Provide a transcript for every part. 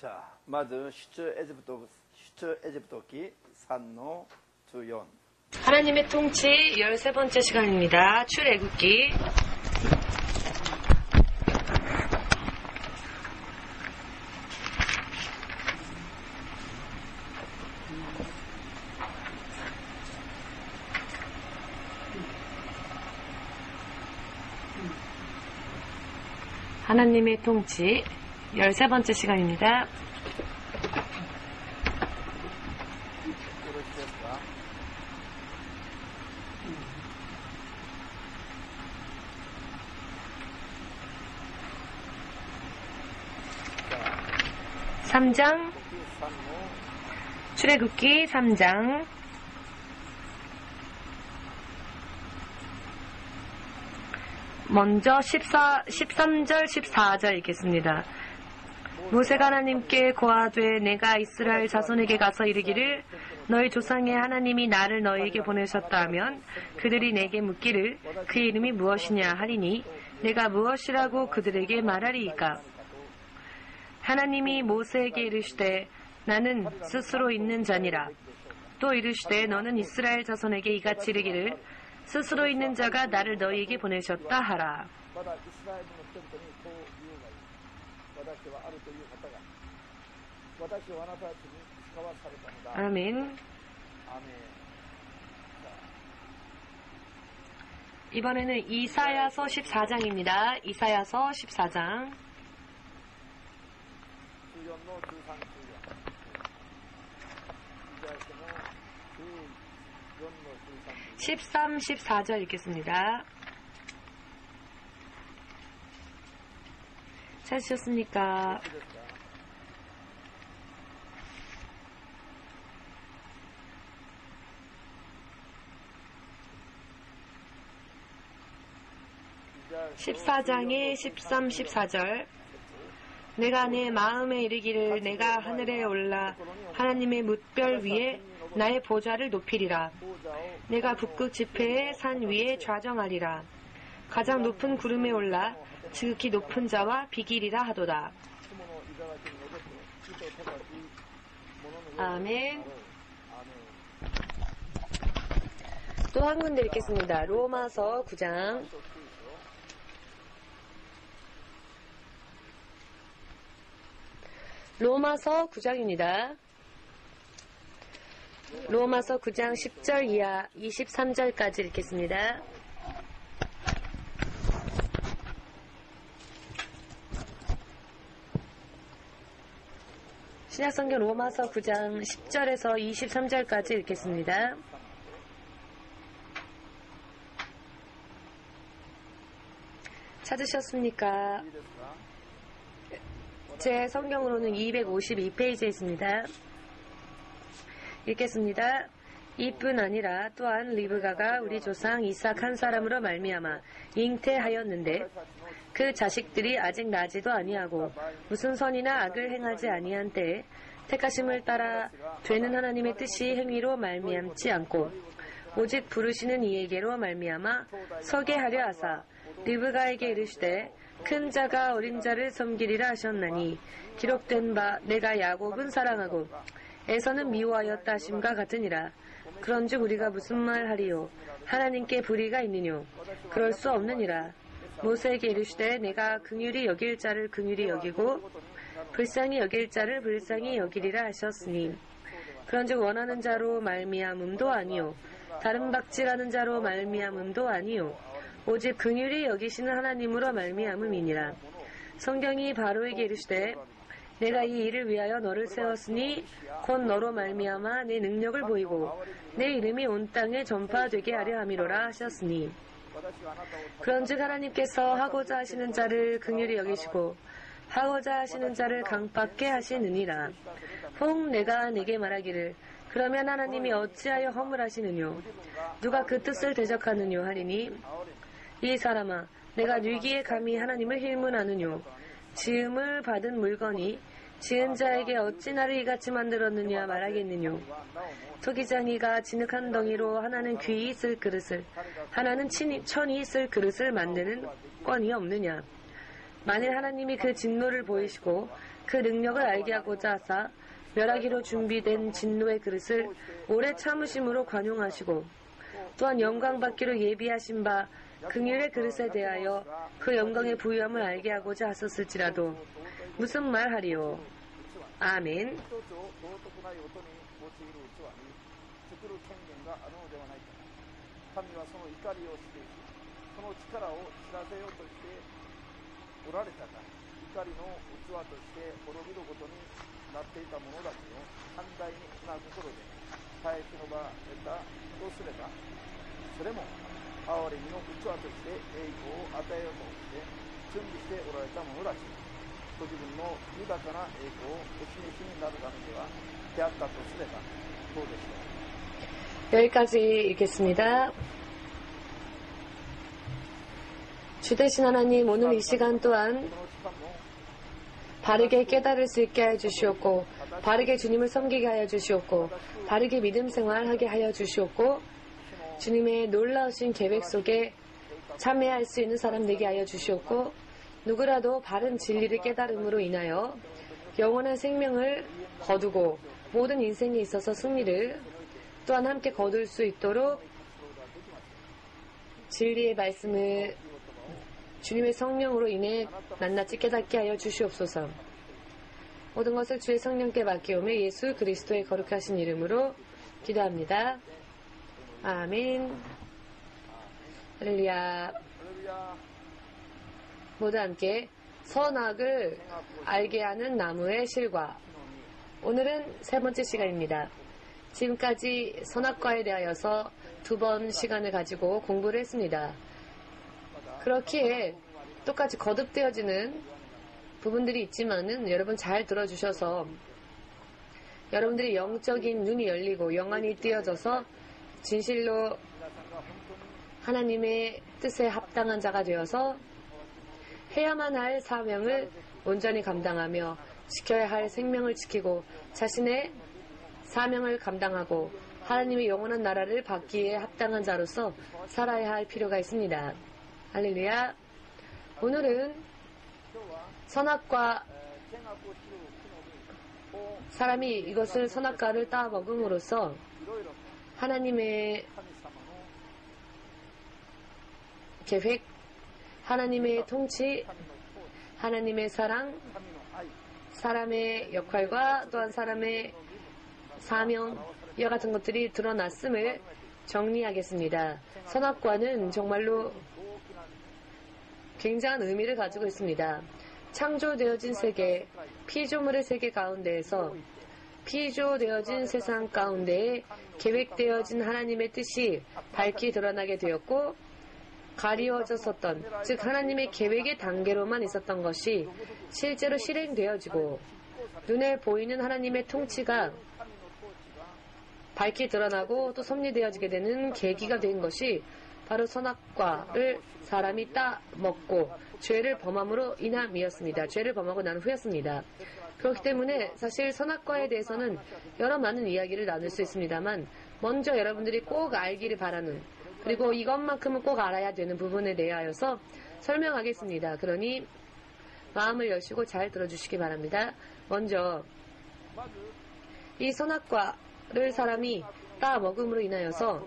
자, 먼저 출애굽기 3의 14. 하나님의 통치 13번째 시간입니다. 출애굽기. 하나님의 통치 13번째 시간입니다. 출애굽기 3장 먼저 13절 14절 읽겠습니다. 모세가 하나님께 고하되 내가 이스라엘 자손에게 가서 이르기를 너희 조상의 하나님이 나를 너희에게 보내셨다 하면 그들이 내게 묻기를 그 이름이 무엇이냐 하리니 내가 무엇이라고 그들에게 말하리이까. 하나님이 모세에게 이르시되 나는 스스로 있는 자니라. 또 이르시되 너는 이스라엘 자손에게 이같이 이르기를 스스로 있는 자가 나를 너희에게 보내셨다 하라. 아멘. 이번에는 이사야서 14장입니다. 이사야서 14장 13, 14절 읽겠습니다. 찾으셨습니까? (14장의) 13, 14절 내가 내 마음에 이르기를 내가 하늘에 올라 하나님의 뭇별 위에 나의 보좌를 높이리라. 내가 북극 지폐의 산 위에 좌정하리라. 가장 높은 구름에 올라 지극히 높은 자와 비기리라 하도다. 아멘. 또 한 군데 읽겠습니다. 로마서 9장 로마서 9장입니다. 로마서 9장 10절 이하 23절까지 읽겠습니다. 신약성경 로마서 9장 10절에서 23절까지 읽겠습니다. 찾으셨습니까? 제 성경으로는 252페이지에 있습니다. 읽겠습니다. 이뿐 아니라 또한 리브가가 우리 조상 이삭 한 사람으로 말미암아 잉태하였는데 그 자식들이 아직 나지도 아니하고 무슨 선이나 악을 행하지 아니한 때에 택하심을 따라 되는 하나님의 뜻이 행위로 말미암지 않고 오직 부르시는 이에게로 말미암아 서게 하려 하사 리브가에게 이르시되 큰 자가 어린 자를 섬기리라 하셨나니 기록된 바 내가 야곱은 사랑하고 에서는 미워하였다 하심과 같으니라. 그런즉 우리가 무슨 말 하리요? 하나님께 불의가 있느뇨? 그럴 수 없느니라. 모세에게 이르시되 내가 긍휼히 여길 자를 긍휼히 여기고 불쌍히 여길 자를 불쌍히 여기리라 하셨으니 그런즉 원하는 자로 말미암음도 아니요 다른 박질하는 자로 말미암음도 아니요 오직 긍휼히 여기시는 하나님으로 말미암음이니라. 성경이 바로에게 이르시되 내가 이 일을 위하여 너를 세웠으니 곧 너로 말미암아 내 능력을 보이고 내 이름이 온 땅에 전파되게 하려 함이로라 하셨으니 그런즉 하나님께서 하고자 하시는 자를 긍휼히 여기시고 하고자 하시는 자를 강팍게 하시느니라. 혹 내가 내게 말하기를 그러면 하나님이 어찌하여 허물하시느뇨? 누가 그 뜻을 대적하느뇨 하리니 이 사람아 내가 뉘기에 감히 하나님을 힐문하느뇨? 지음을 받은 물건이 지은 자에게 어찌 나를 이같이 만들었느냐 말하겠느뇨? 토기장이가 진흙한 덩이로 하나는 귀이 있을 그릇을 하나는 천이 있을 그릇을 만드는 권이 없느냐? 만일 하나님이 그 진노를 보이시고 그 능력을 알게 하고자 하사 멸하기로 준비된 진노의 그릇을 오래 참으심으로 관용하시고 또한 영광받기로 예비하신 바 긍휼의 그릇에 대하여 그 영광의 부유함을 알게 하고자 하셨을지라도 무슨 말하리요. 아멘. 一つを道徳ない音に用いる器に作る権限があるのではないか。神はその怒りを指定し、その力を知らせようとしておられたが、怒りの器として滅びることになっていた者たちを寛大な心で耐え忍ばれたとすれば、それも憐れみの器として栄光を与えようとして準備しておられた者たちがご自分の豊かな栄光をお示しになるためではであったとすればどうでしょう。 여기까지 읽겠습니다. 주되신 하나님, 오늘 이 시간 또한 바르게 깨달을 수 있게 하여 주시옵고, 바르게 주님을 섬기게 하여 주시옵고, 바르게 믿음 생활하게 하여 주시옵고, 주님의 놀라우신 계획 속에 참여할 수 있는 사람 되게 하여 주시옵고, 누구라도 바른 진리를 깨달음으로 인하여 영원한 생명을 거두고 모든 인생에 있어서 승리를 또한 함께 거둘 수 있도록 진리의 말씀을 주님의 성령으로 인해 낱낱이 깨닫게 하여 주시옵소서. 모든 것을 주의 성령께 맡기오며 예수 그리스도의 거룩하신 이름으로 기도합니다. 아멘. 할렐루야. 모두 함께 선악을 알게 하는 나무의 실과. 오늘은 세 번째 시간입니다. 지금까지 선악과에 대하여서 2번 시간을 가지고 공부를 했습니다. 그렇기에 똑같이 거듭되어지는 부분들이 있지만은 여러분 잘 들어주셔서 여러분들이 영적인 눈이 열리고 영안이 띄어져서 진실로 하나님의 뜻에 합당한 자가 되어서 해야만 할 사명을 온전히 감당하며 지켜야 할 생명을 지키고 자신의 사명을 감당하고 하나님의 영원한 나라를 받기에 합당한 자로서 살아야 할 필요가 있습니다. 할렐루야. 오늘은 선악과 사람이 이것을 선악과를 따 먹음으로써 하나님의 계획, 하나님의 통치, 하나님의 사랑, 사람의 역할과 또한 사람의 사명, 이와 같은 것들이 드러났음을 정리하겠습니다. 선악과는 정말로 굉장한 의미를 가지고 있습니다. 창조되어진 세계, 피조물의 세계 가운데에서 피조되어진 세상 가운데에 계획되어진 하나님의 뜻이 밝히 드러나게 되었고 가리워졌었던, 즉 하나님의 계획의 단계로만 있었던 것이 실제로 실행되어지고 눈에 보이는 하나님의 통치가 밝히 드러나고 또 섭리되어지게 되는 계기가 된 것이 바로 선악과를 사람이 따먹고 죄를 범함으로 인함이었습니다. 죄를 범하고 난 후였습니다. 그렇기 때문에 사실 선악과에 대해서는 여러 많은 이야기를 나눌 수 있습니다만 먼저 여러분들이 꼭 알기를 바라는, 그리고 이것만큼은 꼭 알아야 되는 부분에 대하여서 설명하겠습니다. 그러니 마음을 여시고 잘 들어주시기 바랍니다. 먼저 이 선악과를 사람이 따먹음으로 인하여서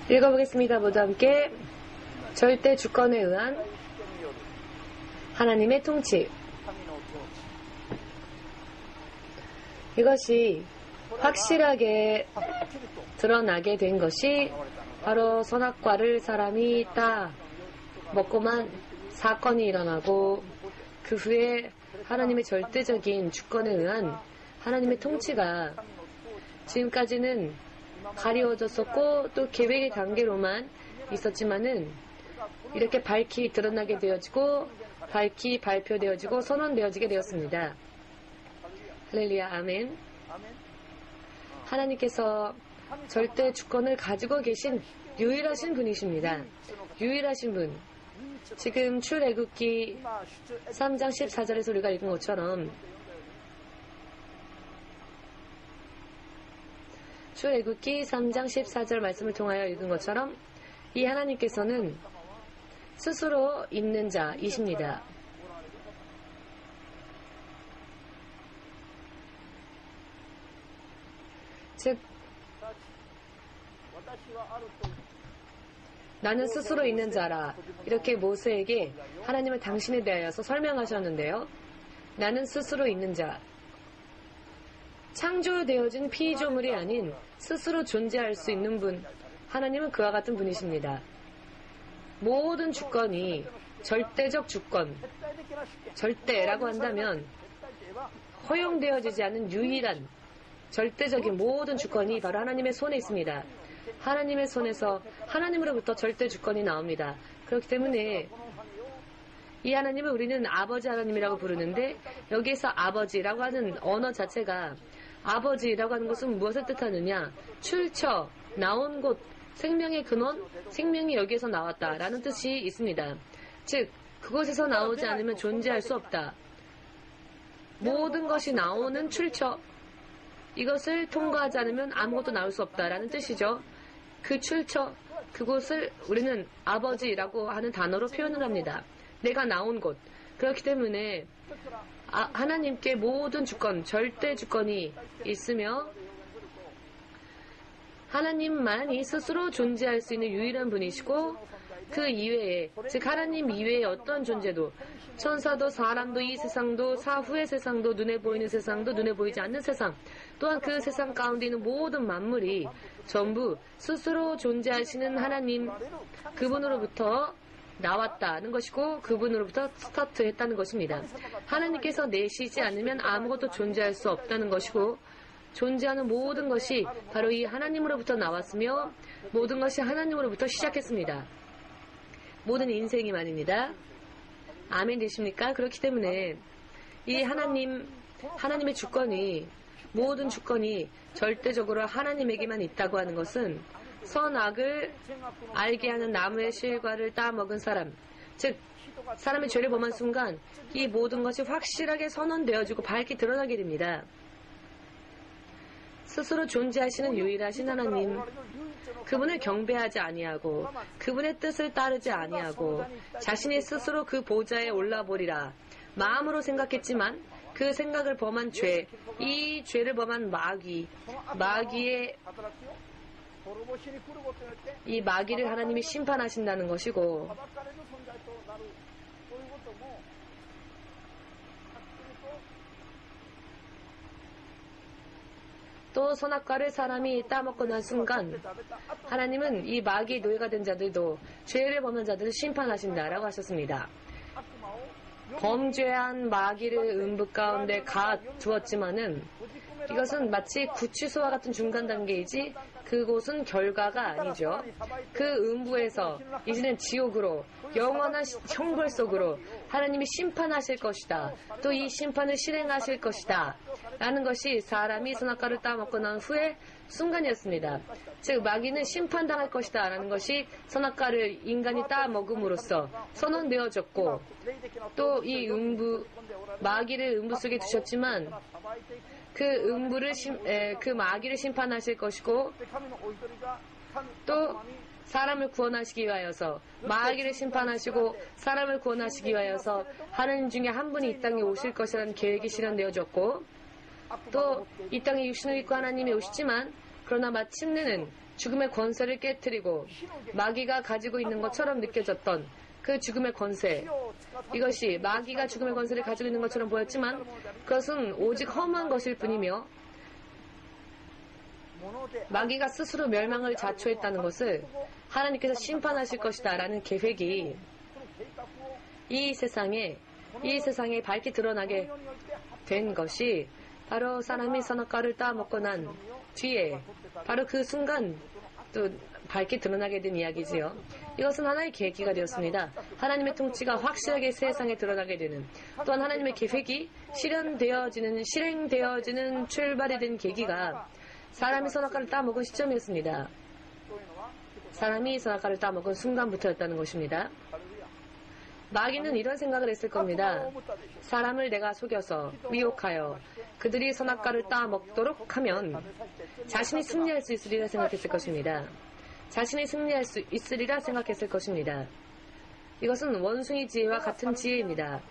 읽어보겠습니다. 모두 함께. 절대 주권에 의한 하나님의 통치. 이것이 확실하게 드러나게 된 것이 바로 선악과를 사람이 따 먹고만 사건이 일어나고 그 후에 하나님의 절대적인 주권에 의한 하나님의 통치가 지금까지는 가리워졌었고 또 계획의 단계로만 있었지만은 이렇게 밝히 드러나게 되어지고 밝히 발표되어지고 선언되어지게 되었습니다. 할렐루야, 아멘. 하나님께서 절대 주권을 가지고 계신 유일하신 분이십니다. 유일하신 분. 지금 출애굽기 3장 14절에서 우리가 읽은 것처럼 출애굽기 3장 14절 말씀을 통하여 읽은 것처럼 이 하나님께서는 스스로 있는 자이십니다. 즉 나는 스스로 있는 자라 이렇게 모세에게 하나님은 당신에 대하여서 설명하셨는데요. 나는 스스로 있는 자. 창조되어진 피조물이 아닌 스스로 존재할 수 있는 분. 하나님은 그와 같은 분이십니다. 모든 주권이 절대적 주권, 절대라고 한다면 허용되어지지 않은 유일한 절대적인 모든 주권이 바로 하나님의 손에 있습니다. 하나님의 손에서 하나님으로부터 절대 주권이 나옵니다. 그렇기 때문에 이 하나님을 우리는 아버지 하나님이라고 부르는데 여기에서 아버지라고 하는 언어 자체가 아버지라고 하는 것은 무엇을 뜻하느냐? 출처, 나온 곳, 생명의 근원, 생명이 여기에서 나왔다라는 뜻이 있습니다. 즉, 그곳에서 나오지 않으면 존재할 수 없다. 모든 것이 나오는 출처, 이것을 통과하지 않으면 아무것도 나올 수 없다라는 뜻이죠. 그 출처, 그곳을 우리는 아버지라고 하는 단어로 표현을 합니다. 내가 나온 곳. 그렇기 때문에 하나님께 모든 주권, 절대 주권이 있으며 하나님만이 스스로 존재할 수 있는 유일한 분이시고 그 이외에, 즉 하나님 이외의 어떤 존재도 천사도 사람도 이 세상도 사후의 세상도 눈에 보이는 세상도 눈에 보이지 않는 세상 또한 그 세상 가운데 있는 모든 만물이 전부 스스로 존재하시는 하나님 그분으로부터 나왔다는 것이고 그분으로부터 스타트했다는 것입니다. 하나님께서 내시지 않으면 아무것도 존재할 수 없다는 것이고 존재하는 모든 것이 바로 이 하나님으로부터 나왔으며 모든 것이 하나님으로부터 시작했습니다. 모든 인생이 말입니다. 아멘 되십니까? 그렇기 때문에 이 하나님의 주권이 모든 주권이 절대적으로 하나님에게만 있다고 하는 것은 선악을 알게 하는 나무의 실과를 따먹은 사람, 즉 사람의 죄를 범한 순간 이 모든 것이 확실하게 선언되어지고 밝게 드러나게 됩니다. 스스로 존재하시는 유일하신 하나님, 그분을 경배하지 아니하고 그분의 뜻을 따르지 아니하고 자신이 스스로 그 보좌에 올라보리라 마음으로 생각했지만 그 생각을 범한 죄, 이 죄를 범한 이 마귀를 하나님이 심판하신다는 것이고 또 선악과를 사람이 따먹고 난 순간 하나님은 이 마귀의 노예가 된 자들도 죄를 범한 자들을 심판하신다라고 하셨습니다. 범죄한 마귀를 음부 가운데 가두었지만은 이것은 마치 구치소와 같은 중간 단계이지 그곳은 결과가 아니죠. 그 음부에서 이제는 지옥으로 영원한 형벌 속으로 하나님이 심판하실 것이다. 또 이 심판을 실행하실 것이다. 라는 것이 사람이 선악과를 따먹고 난 후에 순간이었습니다. 즉 마귀는 심판당할 것이다 라는 것이 선악과를 인간이 따먹음으로써 선언되어졌고 또 이 마귀를 음부 속에 두셨지만 그 마귀를 심판하실 것이고 또 사람을 구원하시기 위하여서 마귀를 심판하시고 사람을 구원하시기 위하여서 하나님 중에 한 분이 이 땅에 오실 것이라는 계획이 실현되어졌고 또 이 땅에 육신을 입고 하나님이 오시지만 그러나 마침내는 죽음의 권세를 깨트리고 마귀가 가지고 있는 것처럼 느껴졌던 그 죽음의 권세, 이것이 마귀가 죽음의 권세를 가지고 있는 것처럼 보였지만 그것은 오직 험한 것일 뿐이며 마귀가 스스로 멸망을 자초했다는 것을 하나님께서 심판하실 것이다 라는 계획이 이 세상에 이 세상에 밝게 드러나게 된 것이 바로 사람이 선악과를 따먹고 난 뒤에 바로 그 순간 또 밝게 드러나게 된 이야기지요. 이것은 하나의 계기가 되었습니다. 하나님의 통치가 확실하게 세상에 드러나게 되는, 또한 하나님의 계획이 실행되어지는 출발이 된 계기가 사람이 선악과를 따먹은 시점이었습니다. 사람이 선악과를 따먹은 순간부터였다는 것입니다. 마귀는 이런 생각을 했을 겁니다. 사람을 내가 속여서 미혹하여 그들이 선악과를 따먹도록 하면 자신이 승리할 수 있으리라 생각했을 것입니다. 자신이 승리할 수 있으리라 생각했을 것입니다. 이것은 원숭이 지혜와 같은 지혜입니다.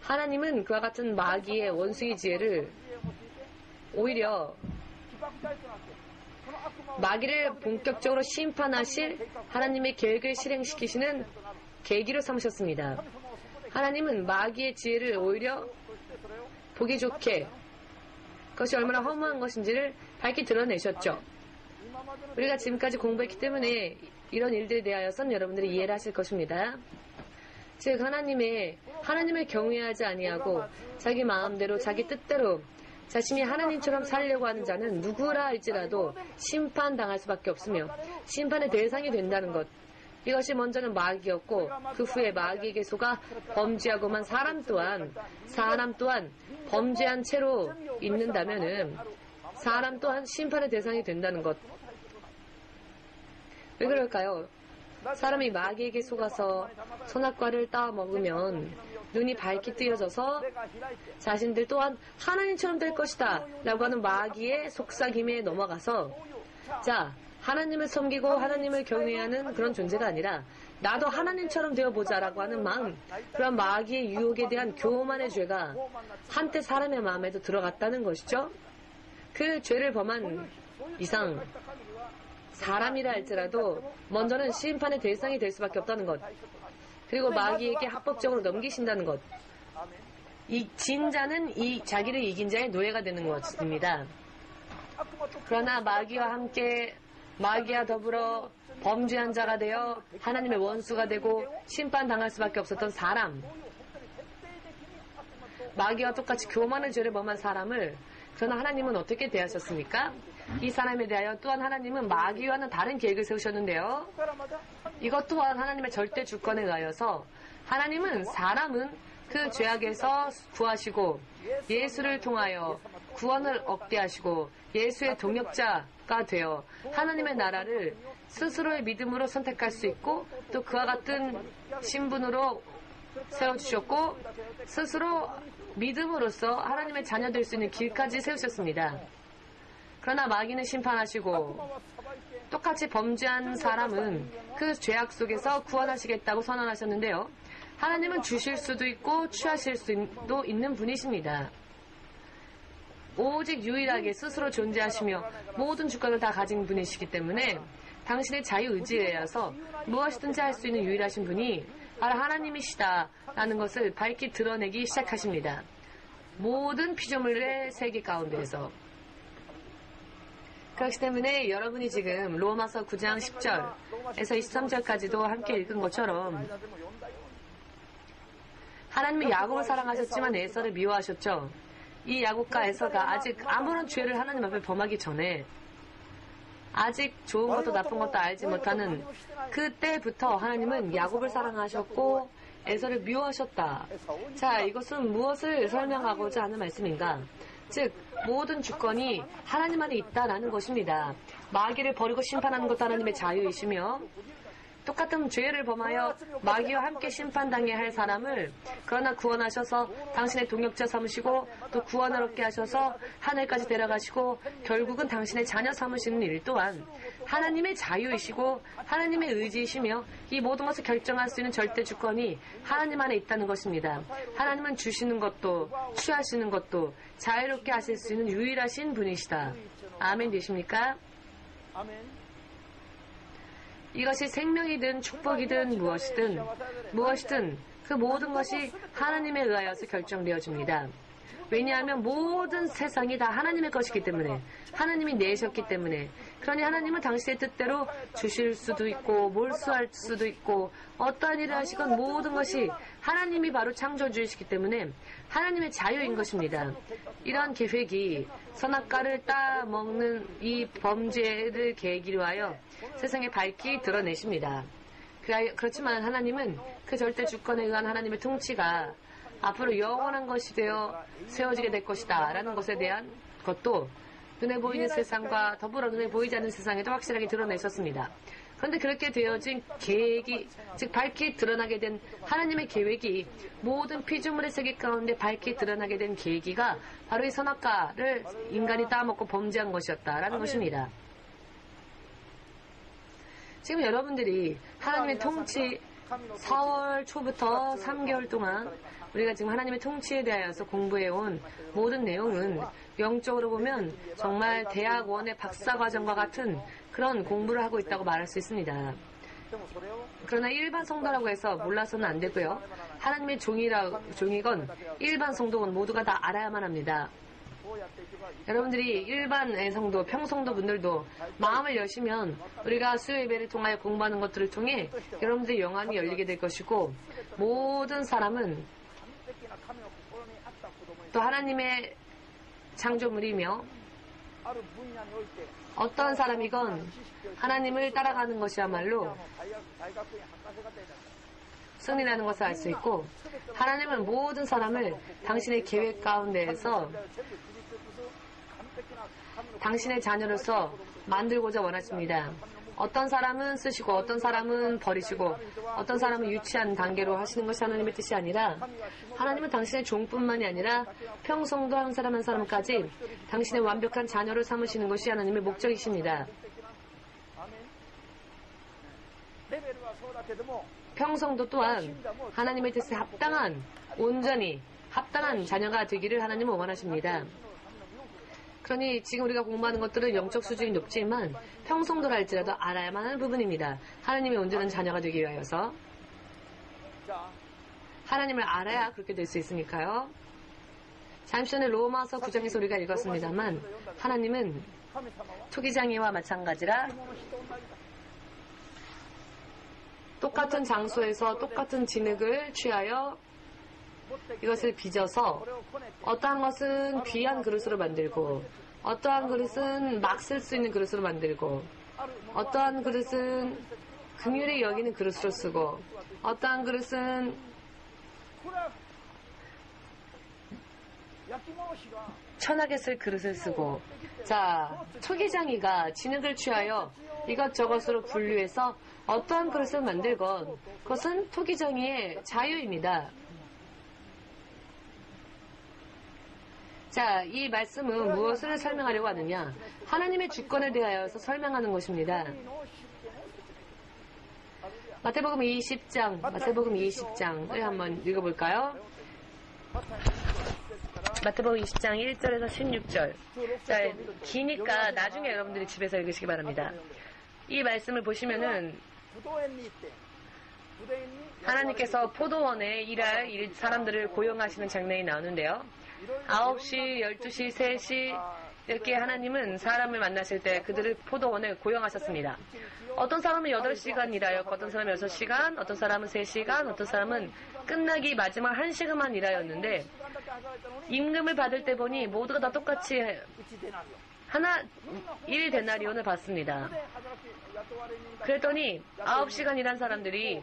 하나님은 그와 같은 마귀의 원숭이 지혜를 오히려 마귀를 본격적으로 심판하실 하나님의 계획을 실행시키시는 계기로 삼으셨습니다. 하나님은 마귀의 지혜를 오히려 보기 좋게 그것이 얼마나 허무한 것인지를 밝게 드러내셨죠. 우리가 지금까지 공부했기 때문에 이런 일들에 대하여서는 여러분들이 이해를 하실 것입니다. 즉 하나님을 경외하지 아니하고 자기 마음대로 자기 뜻대로 자신이 하나님처럼 살려고 하는 자는 누구라 할지라도 심판당할 수밖에 없으며 심판의 대상이 된다는 것, 이것이 먼저는 마귀였고 그 후에 마귀에게 속아 범죄하고만 사람 또한 범죄한 채로 있는다면은 사람 또한 심판의 대상이 된다는 것. 왜 그럴까요? 사람이 마귀에게 속아서 선악과를 따먹으면 눈이 밝게 뜨여져서 자신들 또한 하나님처럼 될 것이다 라고 하는 마귀의 속삭임에 넘어가서 하나님을 섬기고 하나님을 경외하는 그런 존재가 아니라 나도 하나님처럼 되어보자 라고 하는 마음, 그런 마귀의 유혹에 대한 교만의 죄가 한때 사람의 마음에도 들어갔다는 것이죠. 그 죄를 범한 이상 사람이라 할지라도 먼저는 심판의 대상이 될 수밖에 없다는 것, 그리고 마귀에게 합법적으로 넘기신다는 것, 이 진자는 이 자기를 이긴 자의 노예가 되는 것입니다. 그러나 마귀와 더불어 범죄한 자가 되어 하나님의 원수가 되고 심판당할 수밖에 없었던 사람, 마귀와 똑같이 교만의 죄를 범한 사람을 그러나 하나님은 어떻게 대하셨습니까? 이 사람에 대하여 또한 하나님은 마귀와는 다른 계획을 세우셨는데요. 이것 또한 하나님의 절대 주권에 의하여서 하나님은 사람은 그 죄악에서 구하시고 예수를 통하여 구원을 얻게 하시고 예수의 동역자가 되어 하나님의 나라를 스스로의 믿음으로 선택할 수 있고 또 그와 같은 신분으로 세워주셨고 스스로 믿음으로써 하나님의 자녀 될 수 있는 길까지 세우셨습니다. 그러나 마귀는 심판하시고 똑같이 범죄한 사람은 그 죄악 속에서 구원하시겠다고 선언하셨는데요. 하나님은 주실 수도 있고 취하실 수도 있는 분이십니다. 오직 유일하게 스스로 존재하시며 모든 주권을 다 가진 분이시기 때문에 당신의 자유의지에 의해서 무엇이든지 할 수 있는 유일하신 분이 바로 하나님이시다라는 것을 밝게 드러내기 시작하십니다. 모든 피조물의 세계 가운데에서. 그렇기 때문에 여러분이 지금 로마서 9장 10절에서 23절까지도 함께 읽은 것처럼 하나님이 야곱을 사랑하셨지만 에서를 미워하셨죠. 이 야곱과 에서가 아직 아무런 죄를 하나님 앞에 범하기 전에 아직 좋은 것도 나쁜 것도 알지 못하는 그때부터 하나님은 야곱을 사랑하셨고 에서를 미워하셨다. 자, 이것은 무엇을 설명하고자 하는 말씀인가? 즉 모든 주권이 하나님 안에 있다라는 것입니다. 마귀를 버리고 심판하는 것도 하나님의 자유이시며 똑같은 죄를 범하여 마귀와 함께 심판당해야 할 사람을 그러나 구원하셔서 당신의 동역자 삼으시고 또 구원을 얻게 하셔서 하늘까지 데려가시고 결국은 당신의 자녀 삼으시는 일 또한 하나님의 자유이시고 하나님의 의지이시며 이 모든 것을 결정할 수 있는 절대 주권이 하나님 안에 있다는 것입니다. 하나님은 주시는 것도 취하시는 것도 자유롭게 하실 수 있는 유일하신 분이시다. 아멘 되십니까? 아멘. 이것이 생명이든 축복이든 무엇이든 그 모든 것이 하나님에 의하여서 결정되어집니다. 왜냐하면 모든 세상이 다 하나님의 것이기 때문에, 하나님이 내셨기 때문에. 그러니 하나님은 당신의 뜻대로 주실 수도 있고 몰수할 수도 있고 어떠한 일을 하시건 모든 것이 하나님이 바로 창조주이시기 때문에 하나님의 자유인 것입니다. 이러한 계획이 선악과를 따먹는 이 범죄를 계기로 하여 세상에 밝히 드러내십니다. 그렇지만 하나님은 그 절대 주권에 의한 하나님의 통치가 앞으로 영원한 것이 되어 세워지게 될 것이다 라는 것에 대한 것도 눈에 보이는 세상과 더불어 눈에 보이지 않는 세상에도 확실하게 드러내셨습니다. 그런데 그렇게 되어진 계획이, 즉 밝히 드러나게 된 하나님의 계획이 모든 피조물의 세계 가운데 밝히 드러나게 된 계기가 바로 이 선악과를 인간이 따먹고 범죄한 것이었다라는 것입니다. 지금 여러분들이 하나님의 통치 4월 초부터 3개월 동안 우리가 지금 하나님의 통치에 대하여서 공부해온 모든 내용은 영적으로 보면 정말 대학원의 박사과정과 같은 그런 공부를 하고 있다고 말할 수 있습니다. 그러나 일반 성도라고 해서 몰라서는 안 되고요. 하나님의 종이건 일반 성도는 모두가 다 알아야만 합니다. 여러분들이 일반의 성도, 평성도 분들도 마음을 여시면 우리가 수요 예배를 통하여 공부하는 것들을 통해 여러분들의 영안이 열리게 될 것이고 모든 사람은 또 하나님의 창조물이며 어떠한 사람이건 하나님을 따라가는 것이야말로 승리라는 것을 알 수 있고 하나님은 모든 사람을 당신의 계획 가운데에서 당신의 자녀로서 만들고자 원하십니다. 어떤 사람은 쓰시고 어떤 사람은 버리시고 어떤 사람은 유치한 단계로 하시는 것이 하나님의 뜻이 아니라 하나님은 당신의 종뿐만이 아니라 평성도 한 사람 한 사람까지 당신의 완벽한 자녀를 삼으시는 것이 하나님의 목적이십니다. 평성도 또한 하나님의 뜻에 합당한 온전히 합당한 자녀가 되기를 하나님은 원하십니다. 그러니 지금 우리가 공부하는 것들은 영적 수준이 높지만 평성도라 할지라도 알아야만 하는 부분입니다. 하나님의 온전한 자녀가 되기 위하여서 하나님을 알아야 그렇게 될 수 있으니까요. 잠시 전에 로마서 9장에서 우리가 읽었습니다만 하나님은 토기장이와 마찬가지라 똑같은 장소에서 똑같은 진흙을 취하여 이것을 빚어서 어떠한 것은 귀한 그릇으로 만들고 어떠한 그릇은 막 쓸 수 있는 그릇으로 만들고 어떠한 그릇은 긍휼히 여기는 그릇으로 쓰고 어떠한 그릇은 천하게 쓸 그릇을 쓰고 자 토기장이가 진흙을 취하여 이것저것으로 분류해서 어떠한 그릇을 만들건 그것은 토기장이의 자유입니다. 자, 이 말씀은 무엇을 설명하려고 하느냐? 하나님의 주권에 대하여서 설명하는 것입니다. 마태복음 20장을 한번 읽어볼까요? 마태복음 20장 1절에서 16절. 자, 기니까 나중에 여러분들이 집에서 읽으시기 바랍니다. 이 말씀을 보시면은 하나님께서 포도원에 일할 사람들을 고용하시는 장면이 나오는데요. 9시, 12시, 3시 이렇게 하나님은 사람을 만나실 때 그들을 포도원에 고용하셨습니다. 어떤 사람은 8시간 일하였고 어떤 사람은 6시간, 어떤 사람은 3시간, 어떤 사람은 끝나기 마지막 1시간만 일하였는데 임금을 받을 때 보니 모두가 다 똑같이 1데나리온을 받습니다. 그랬더니 9시간 일한 사람들이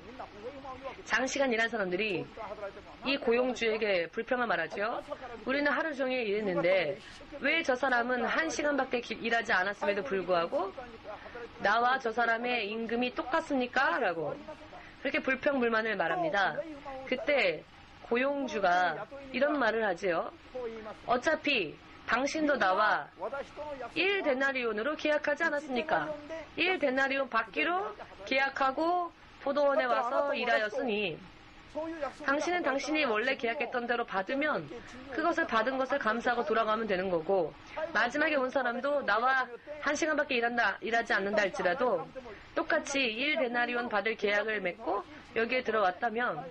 장시간 일한 사람들이 이 고용주에게 불평을 말하죠. 우리는 하루 종일 일했는데 왜 저 사람은 1시간밖에 일하지 않았음에도 불구하고 나와 저 사람의 임금이 똑같습니까? 라고 그렇게 불평불만을 말합니다. 그때 고용주가 이런 말을 하지요. 어차피 당신도 나와 1데나리온으로 계약하지 않았습니까? 1데나리온 받기로 계약하고 포도원에 와서 일하였으니 당신은 당신이 원래 계약했던 대로 받으면 그것을 받은 것을 감사하고 돌아가면 되는 거고 마지막에 온 사람도 나와 1시간밖에 일하지 않는다 할지라도 똑같이 1데나리온 받을 계약을 맺고 여기에 들어왔다면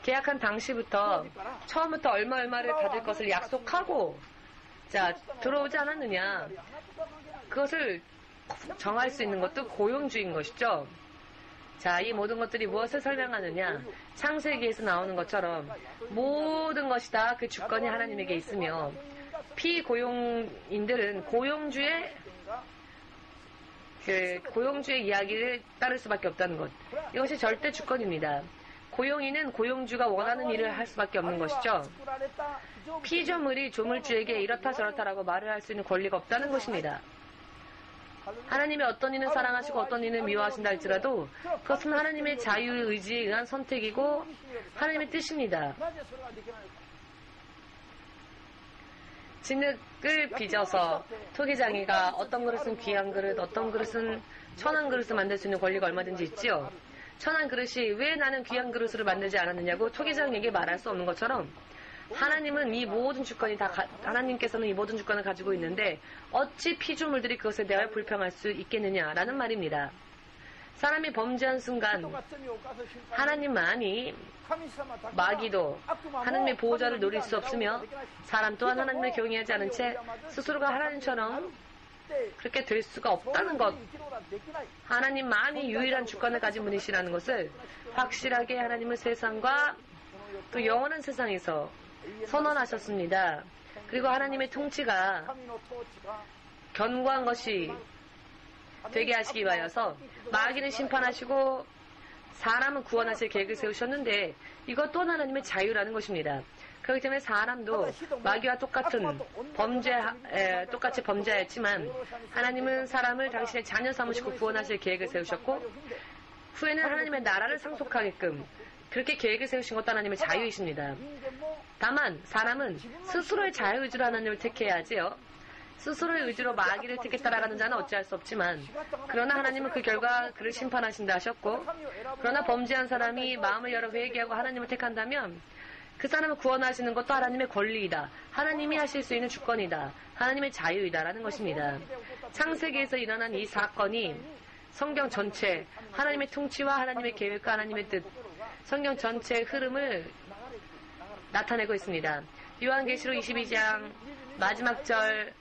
계약한 당시부터 처음부터 얼마를 받을 것을 약속하고 자 들어오지 않았느냐. 그것을 정할 수 있는 것도 고용주인 것이죠. 자, 이 모든 것들이 무엇을 설명하느냐. 창세기에서 나오는 것처럼 모든 것이 다 그 주권이 하나님에게 있으며 피고용인들은 고용주의 이야기를 따를 수밖에 없다는 것. 이것이 절대 주권입니다. 고용인은 고용주가 원하는 일을 할 수밖에 없는 것이죠. 피조물이 조물주에게 이렇다 저렇다라고 말을 할 수 있는 권리가 없다는 것입니다. 하나님이 어떤 이는 사랑하시고 어떤 이는 미워하신다 할지라도 그것은 하나님의 자유의지에 의한 선택이고 하나님의 뜻입니다. 진흙을 빚어서 토기장이가 어떤 그릇은 귀한 그릇, 어떤 그릇은 천한 그릇을 만들 수 있는 권리가 얼마든지 있지요. 천한 그릇이 왜 나는 귀한 그릇으로 만들지 않았느냐고 토기장에게 말할 수 없는 것처럼 하나님은 이 모든 주권이 하나님께서는 이 모든 주권을 가지고 있는데 어찌 피조물들이 그것에 대하여 불평할 수 있겠느냐라는 말입니다. 사람이 범죄한 순간 하나님만이 마귀도 하나님의 보호자를 노릴 수 없으며 사람 또한 하나님을 경외하지 않은 채 스스로가 하나님처럼 그렇게 될 수가 없다는 것. 하나님만이 유일한 주권을 가진 분이시라는 것을 확실하게 하나님은 세상과 또 영원한 세상에서 선언하셨습니다. 그리고 하나님의 통치가 견고한 것이 되게 하시기 위하여서 마귀는 심판하시고 사람은 구원하실 계획을 세우셨는데 이것 또한 하나님의 자유라는 것입니다. 그렇기 때문에 사람도 마귀와 똑같이 범죄하였지만 하나님은 사람을 당신의 자녀 삼으시고 구원하실 계획을 세우셨고 후에는 하나님의 나라를 상속하게끔 그렇게 계획을 세우신 것도 하나님의 자유이십니다. 다만 사람은 스스로의 자유의지로 하나님을 택해야 하지요. 스스로의 의지로 마귀를 택해 따라가는 자는 어찌할 수 없지만 그러나 하나님은 그 결과 그를 심판하신다 하셨고 그러나 범죄한 사람이 마음을 열어 회개하고 하나님을 택한다면 그 사람을 구원하시는 것도 하나님의 권리이다. 하나님이 하실 수 있는 주권이다. 하나님의 자유이다라는 것입니다. 창세기에서 일어난 이 사건이 성경 전체 하나님의 통치와 하나님의 계획과 하나님의 뜻 성경 전체의 흐름을 나타내고 있습니다. 요한계시록 22장 마지막 절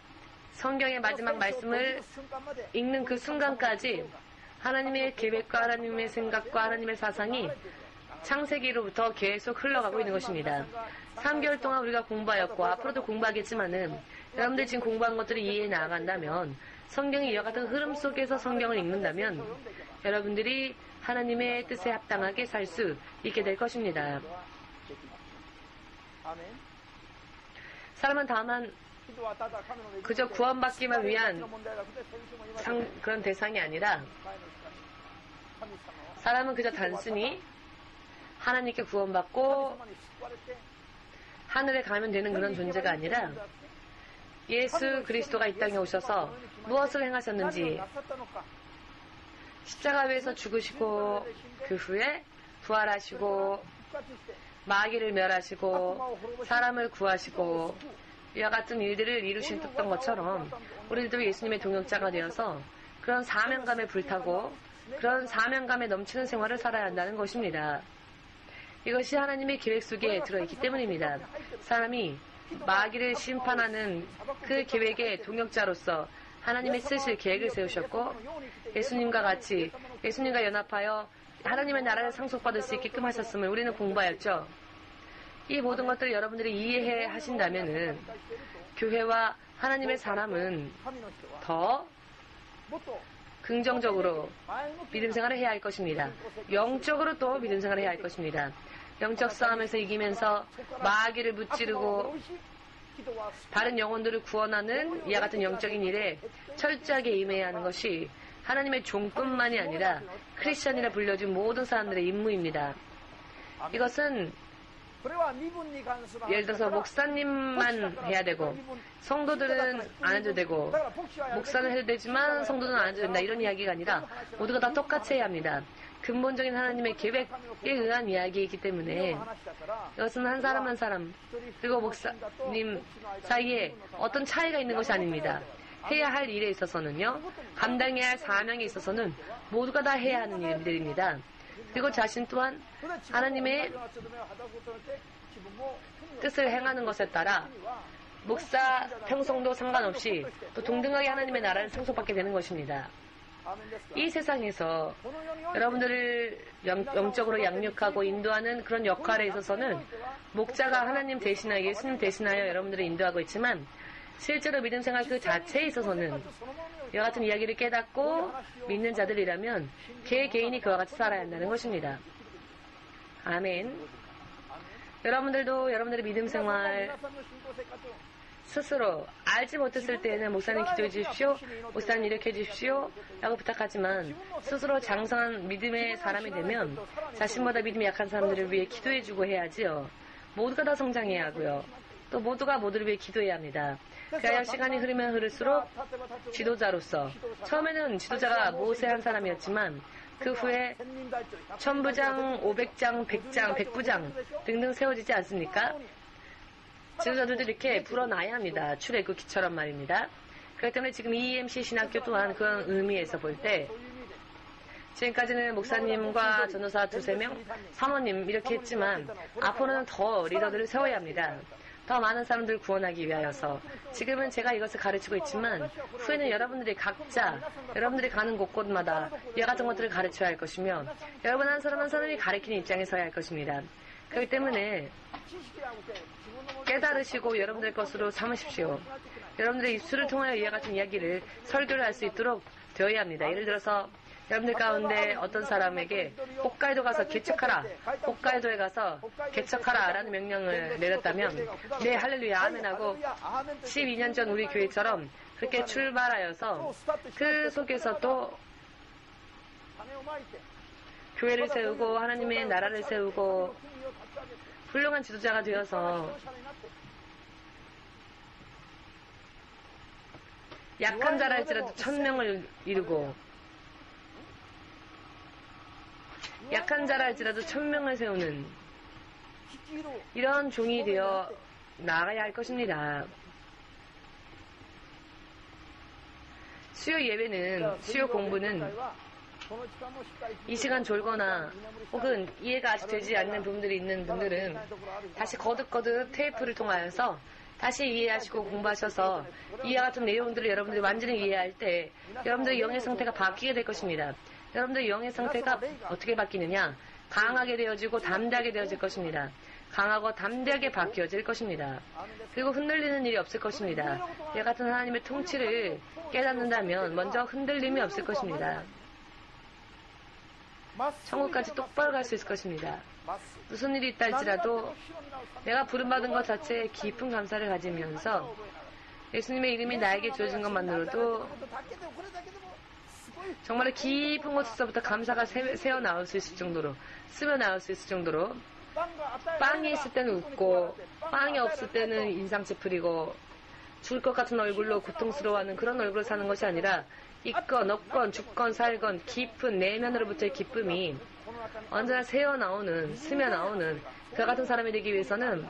성경의 마지막 말씀을 읽는 그 순간까지 하나님의 계획과 하나님의 생각과 하나님의 사상이 창세기로부터 계속 흘러가고 있는 것입니다. 3개월 동안 우리가 공부하였고 앞으로도 공부하겠지만은 여러분들 지금 공부한 것들을 이해해 나아간다면 성경이 이와 같은 흐름 속에서 성경을 읽는다면 여러분들이 하나님의 뜻에 합당하게 살 수 있게 될 것입니다. 사람은 다만 그저 구원받기만 위한 그런 대상이 아니라 사람은 그저 단순히 하나님께 구원받고 하늘에 가면 되는 그런 존재가 아니라 예수 그리스도가 이 땅에 오셔서 무엇을 행하셨는지 십자가 위에서 죽으시고 그 후에 부활하시고 마귀를 멸하시고 사람을 구하시고 이와 같은 일들을 이루셨던 것처럼 우리들도 예수님의 동역자가 되어서 그런 사명감에 불타고 그런 사명감에 넘치는 생활을 살아야 한다는 것입니다. 이것이 하나님의 계획 속에 들어있기 때문입니다. 사람이 마귀를 심판하는 그 계획의 동역자로서 하나님의 쓰실 계획을 세우셨고 예수님과 같이 예수님과 연합하여 하나님의 나라를 상속받을 수 있게끔 하셨음을 우리는 공부하였죠. 이 모든 것들을 여러분들이 이해해 하신다면은 교회와 하나님의 사람은 더 긍정적으로 믿음 생활을 해야 할 것입니다. 영적으로 또 믿음 생활을 해야 할 것입니다. 영적 싸움에서 이기면서 마귀를 무찌르고 다른 영혼들을 구원하는 이와 같은 영적인 일에 철저하게 임해야 하는 것이 하나님의 종뿐만이 아니라 크리스천이라 불려진 모든 사람들의 임무입니다. 이것은 예를 들어서 목사님만 해야 되고 성도들은 안 해도 되고 목사는 해도 되지만 성도는 안 해도 된다 이런 이야기가 아니라 모두가 다 똑같이 해야 합니다. 근본적인 하나님의 계획에 의한 이야기이기 때문에 이것은 한 사람 한 사람 그리고 목사님 사이에 어떤 차이가 있는 것이 아닙니다. 해야 할 일에 있어서는요, 감당해야 할 사명에 있어서는 모두가 다 해야 하는 일들입니다. 그리고 자신 또한 하나님의 뜻을 행하는 것에 따라 목사 평성도 상관없이 또 동등하게 하나님의 나라를 상속받게 되는 것입니다. 이 세상에서 여러분들을 영적으로 양육하고 인도하는 그런 역할에 있어서는 목자가 하나님 대신하여 예수님 대신하여 여러분들을 인도하고 있지만 실제로 믿음 생활 그 자체에 있어서는 이와 같은 이야기를 깨닫고 믿는 자들이라면 개인이 그와 같이 살아야 한다는 것입니다. 아멘. 여러분들도 여러분들의 믿음 생활 스스로 알지 못했을 때에는 목사님 기도해 주십시오, 목사님 일으켜 주십시오 라고 부탁하지만 스스로 장성한 믿음의 사람이 되면 자신보다 믿음이 약한 사람들을 위해 기도해 주고 해야지요. 모두가 다 성장해야 하고요. 또 모두가 모두를 위해 기도해야 합니다. 그래야 시간이 흐르면 흐를수록 지도자로서 처음에는 지도자가 모세 한 사람이었지만 그 후에 1000부장, 500장, 100장, 100부장 등등 세워지지 않습니까? 지도자들도 이렇게 불어나야 합니다. 출애굽기처럼 말입니다. 그렇기 때문에 지금 EMC 신학교 또한 그런 의미에서 볼 때 지금까지는 목사님과 전도사 2-3명, 사모님 이렇게 했지만 앞으로는 더 리더들을 세워야 합니다. 더 많은 사람들을 구원하기 위하여서 지금은 제가 이것을 가르치고 있지만 후에는 여러분들이 각자 여러분들이 가는 곳곳마다 이와 같은 것들을 가르쳐야 할 것이며 여러분 한 사람 한 사람이 가르치는 입장에 서야 할 것입니다. 그렇기 때문에 깨달으시고 여러분들 것으로 삼으십시오. 여러분들의 입술을 통하여 이와 같은 이야기를 설교를 할 수 있도록 되어야 합니다. 예를 들어서 여러분들 가운데 어떤 사람에게 홋카이도 가서 개척하라, 홋카이도에 가서 개척하라 라는 명령을 내렸다면 네 할렐루야 아멘하고 12년 전 우리 교회처럼 그렇게 출발하여서 그 속에서 또 교회를 세우고 하나님의 나라를 세우고 훌륭한 지도자가 되어서 약한 자랄지라도 1000명을 이루고 약한 자랄지라도 1000명을 세우는 이런 종이 되어 나아가야 할 것입니다. 수요 예배는, 수요 공부는 이 시간 졸거나 혹은 이해가 아직 되지 않는 부분들이 있는 분들은 다시 거듭거듭 테이프를 통하여서 다시 이해하시고 공부하셔서 이와 같은 내용들을 여러분들이 완전히 이해할 때 여러분들의 영의 상태가 바뀌게 될 것입니다. 여러분들의 영의 상태가 어떻게 바뀌느냐? 강하게 되어지고 담대하게 되어질 것입니다. 강하고 담대하게 바뀌어질 것입니다. 그리고 흔들리는 일이 없을 것입니다. 이와 같은 하나님의 통치를 깨닫는다면 먼저 흔들림이 없을 것입니다. 천국까지 똑바로 갈 수 있을 것입니다. 무슨 일이 있다 할지라도 내가 부름받은 것 자체에 깊은 감사를 가지면서 예수님의 이름이 나에게 주어진 것만으로도 정말 깊은 곳에서부터 감사가 새어나올 수 있을 정도로 스며나올 수 있을 정도로 빵이 있을 때는 웃고 빵이 없을 때는 인상 찌푸리고 죽을 것 같은 얼굴로 고통스러워하는 그런 얼굴을 사는 것이 아니라 있건 없건 죽건 살건 깊은 내면으로부터의 기쁨이 언제나 새어나오는 스며나오는 그 같은 사람이 되기 위해서는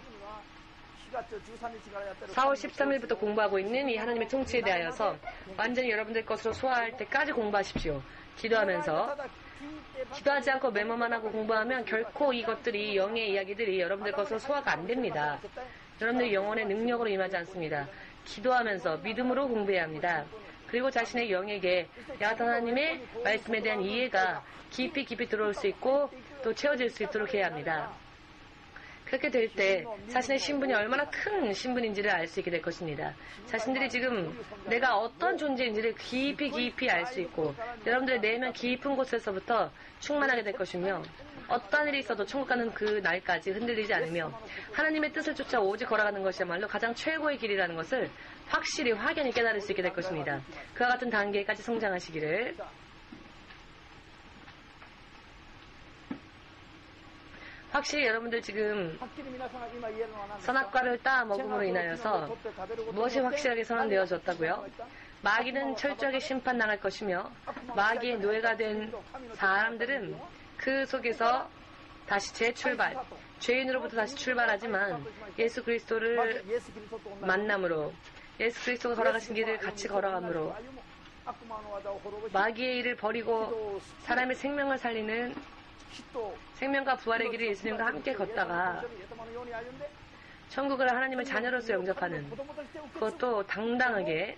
4월 13일부터 공부하고 있는 이 하나님의 통치에 대하여서 완전히 여러분들 것으로 소화할 때까지 공부하십시오. 기도하면서 기도하지 않고 메모만 하고 공부하면 결코 이것들이 영의 이야기들이 여러분들 것으로 소화가 안 됩니다. 여러분들의 영혼의 능력으로 임하지 않습니다. 기도하면서 믿음으로 공부해야 합니다. 그리고 자신의 영에게 야훼 하나님의 말씀에 대한 이해가 깊이 들어올 수 있고 또 채워질 수 있도록 해야 합니다. 그렇게 될 때 자신의 신분이 얼마나 큰 신분인지를 알 수 있게 될 것입니다. 자신들이 지금 내가 어떤 존재인지를 깊이 알 수 있고 여러분들의 내면 깊은 곳에서부터 충만하게 될 것이며 어떤 일이 있어도 천국 가는 그 날까지 흔들리지 않으며 하나님의 뜻을 쫓아 오직 걸어가는 것이야말로 가장 최고의 길이라는 것을 확실히 확연히 깨달을 수 있게 될 것입니다. 그와 같은 단계까지 성장하시기를 확실히 여러분들 지금 선악과를 따 먹음으로 인하여서 무엇이 확실하게 선언되어졌다고요? 마귀는 철저하게 심판당할 것이며 마귀의 노예가 된 사람들은 그 속에서 다시 재출발, 죄인으로부터 다시 출발하지만 예수 그리스도를 만남으로 예수 그리스도가 걸어가신 길을 같이 걸어감으로 마귀의 일을 버리고 사람의 생명을 살리는 생명과 부활의 길을 예수님과 함께 걷다가 천국을 하나님의 자녀로서 영접하는, 그것도 당당하게,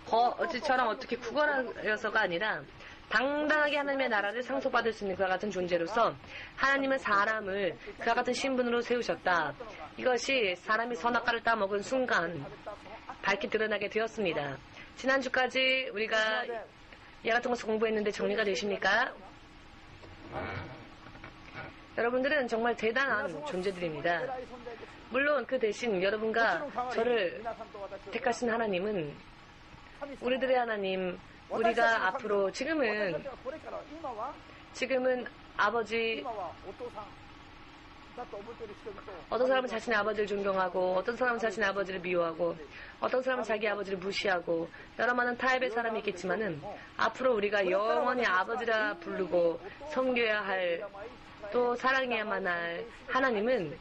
거지처럼 어떻게 구걸하여서가 아니라 당당하게 하나님의 나라를 상속받을 수 있는 그와 같은 존재로서 하나님은 사람을 그와 같은 신분으로 세우셨다. 이것이 사람이 선악과를 따먹은 순간 밝게 드러나게 되었습니다. 지난주까지 우리가 이 같은 것을 공부했는데 정리가 되십니까? 여러분들은 정말 대단한 존재들입니다. 물론 그 대신 여러분과 저를 택하신 하나님은 우리들의 하나님, 우리가 앞으로 지금은 아버지, 어떤 사람은 자신의 아버지를 존경하고 어떤 사람은 자신의 아버지를 미워하고 어떤 사람은 자기 아버지를 무시하고 여러 많은 타입의 사람이 있겠지만은 앞으로 우리가 영원히 아버지라 부르고 섬겨야 할, 또 사랑해야만 할 하나님은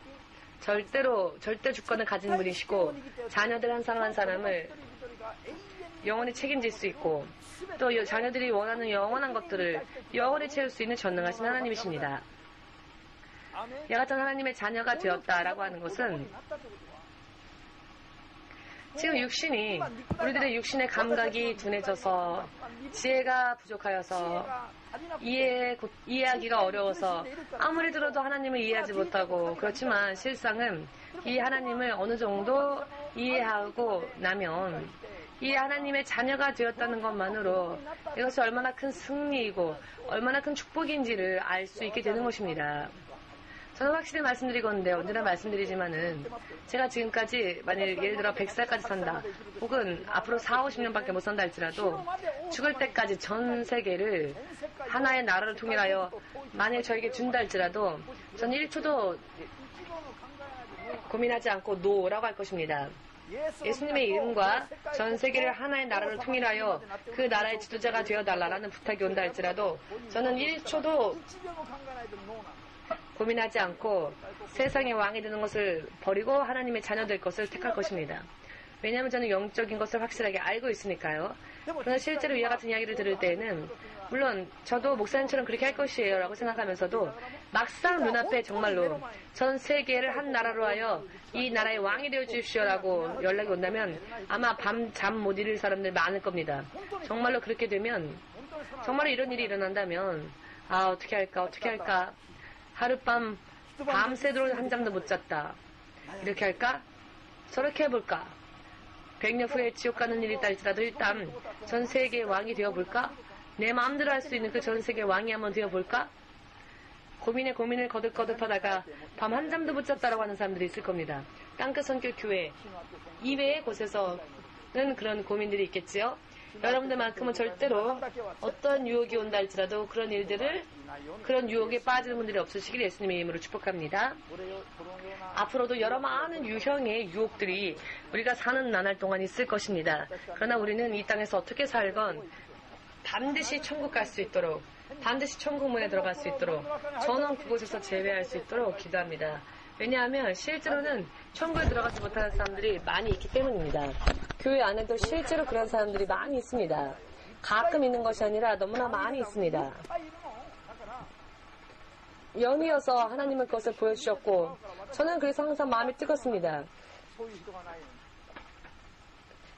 절대 주권을 가진 분이시고 자녀들 한 사람 한 사람을 영원히 책임질 수 있고 또 자녀들이 원하는 영원한 것들을 영원히 채울 수 있는 전능하신 하나님이십니다. 이와 같은 하나님의 자녀가 되었다라고 하는 것은 지금 육신이, 우리들의 육신의 감각이 둔해져서 지혜가 부족하여서 이해하기가 어려워서 아무리 들어도 하나님을 이해하지 못하고, 그렇지만 실상은 이 하나님을 어느 정도 이해하고 나면 이 하나님의 자녀가 되었다는 것만으로 이것이 얼마나 큰 승리이고 얼마나 큰 축복인지를 알 수 있게 되는 것입니다. 저는 확실히 말씀드리건데 언제나 말씀드리지만은 제가 지금까지 만일 예를 들어 100살까지 산다 혹은 앞으로 4, 50년밖에 못 산다 할지라도 죽을 때까지 전 세계를 하나의 나라를 통일하여 만일 저에게 준다 할지라도 저는 1초도 고민하지 않고 노라고 할 것입니다. 예수님의 이름과 전 세계를 하나의 나라를 통일하여 그 나라의 지도자가 되어달라는 부탁이 온다 할지라도 저는 1초도 고민하지 않고 세상의 왕이 되는 것을 버리고 하나님의 자녀 될 것을 택할 것입니다. 왜냐하면 저는 영적인 것을 확실하게 알고 있으니까요. 그러나 실제로 이와 같은 이야기를 들을 때에는 물론 저도 목사님처럼 그렇게 할 것이에요 라고 생각하면서도 막상 눈앞에 정말로 전 세계를 한 나라로 하여 이 나라의 왕이 되어 주십시오 라고 연락이 온다면 아마 밤 잠 못 이룰 사람들 많을 겁니다. 정말로 그렇게 되면, 정말로 이런 일이 일어난다면 어떻게 할까 하룻밤 밤새도록 한 잠도 못 잤다, 이렇게 할까 저렇게 해볼까, 100년 후에 지옥 가는 일이 있다 할지라도 일단 전 세계의 왕이 되어볼까, 내 마음대로 할 수 있는 그 전 세계 왕이 한번 되어볼까, 고민을 거듭거듭하다가 밤 한 잠도 못 잤다라고 하는 사람들이 있을 겁니다. 땅끝 선교 교회 이외의 곳에서는 그런 고민들이 있겠지요. 여러분들만큼은 절대로 어떤 유혹이 온다 할지라도 그런 유혹에 빠지는 분들이 없으시길 예수님의 이름으로 축복합니다. 앞으로도 여러 많은 유형의 유혹들이 우리가 사는 나날 동안 있을 것입니다. 그러나 우리는 이 땅에서 어떻게 살건 반드시 천국 갈 수 있도록, 반드시 천국문에 들어갈 수 있도록, 저는 그곳에서 제외할 수 있도록 기도합니다. 왜냐하면 실제로는 천국에 들어가지 못하는 사람들이 많이 있기 때문입니다. 교회 안에도 실제로 그런 사람들이 많이 있습니다. 가끔 있는 것이 아니라 너무나 많이 있습니다. 연이어서 하나님은 그것을 보여주셨고 저는 그래서 항상 마음이 뜨겁습니다.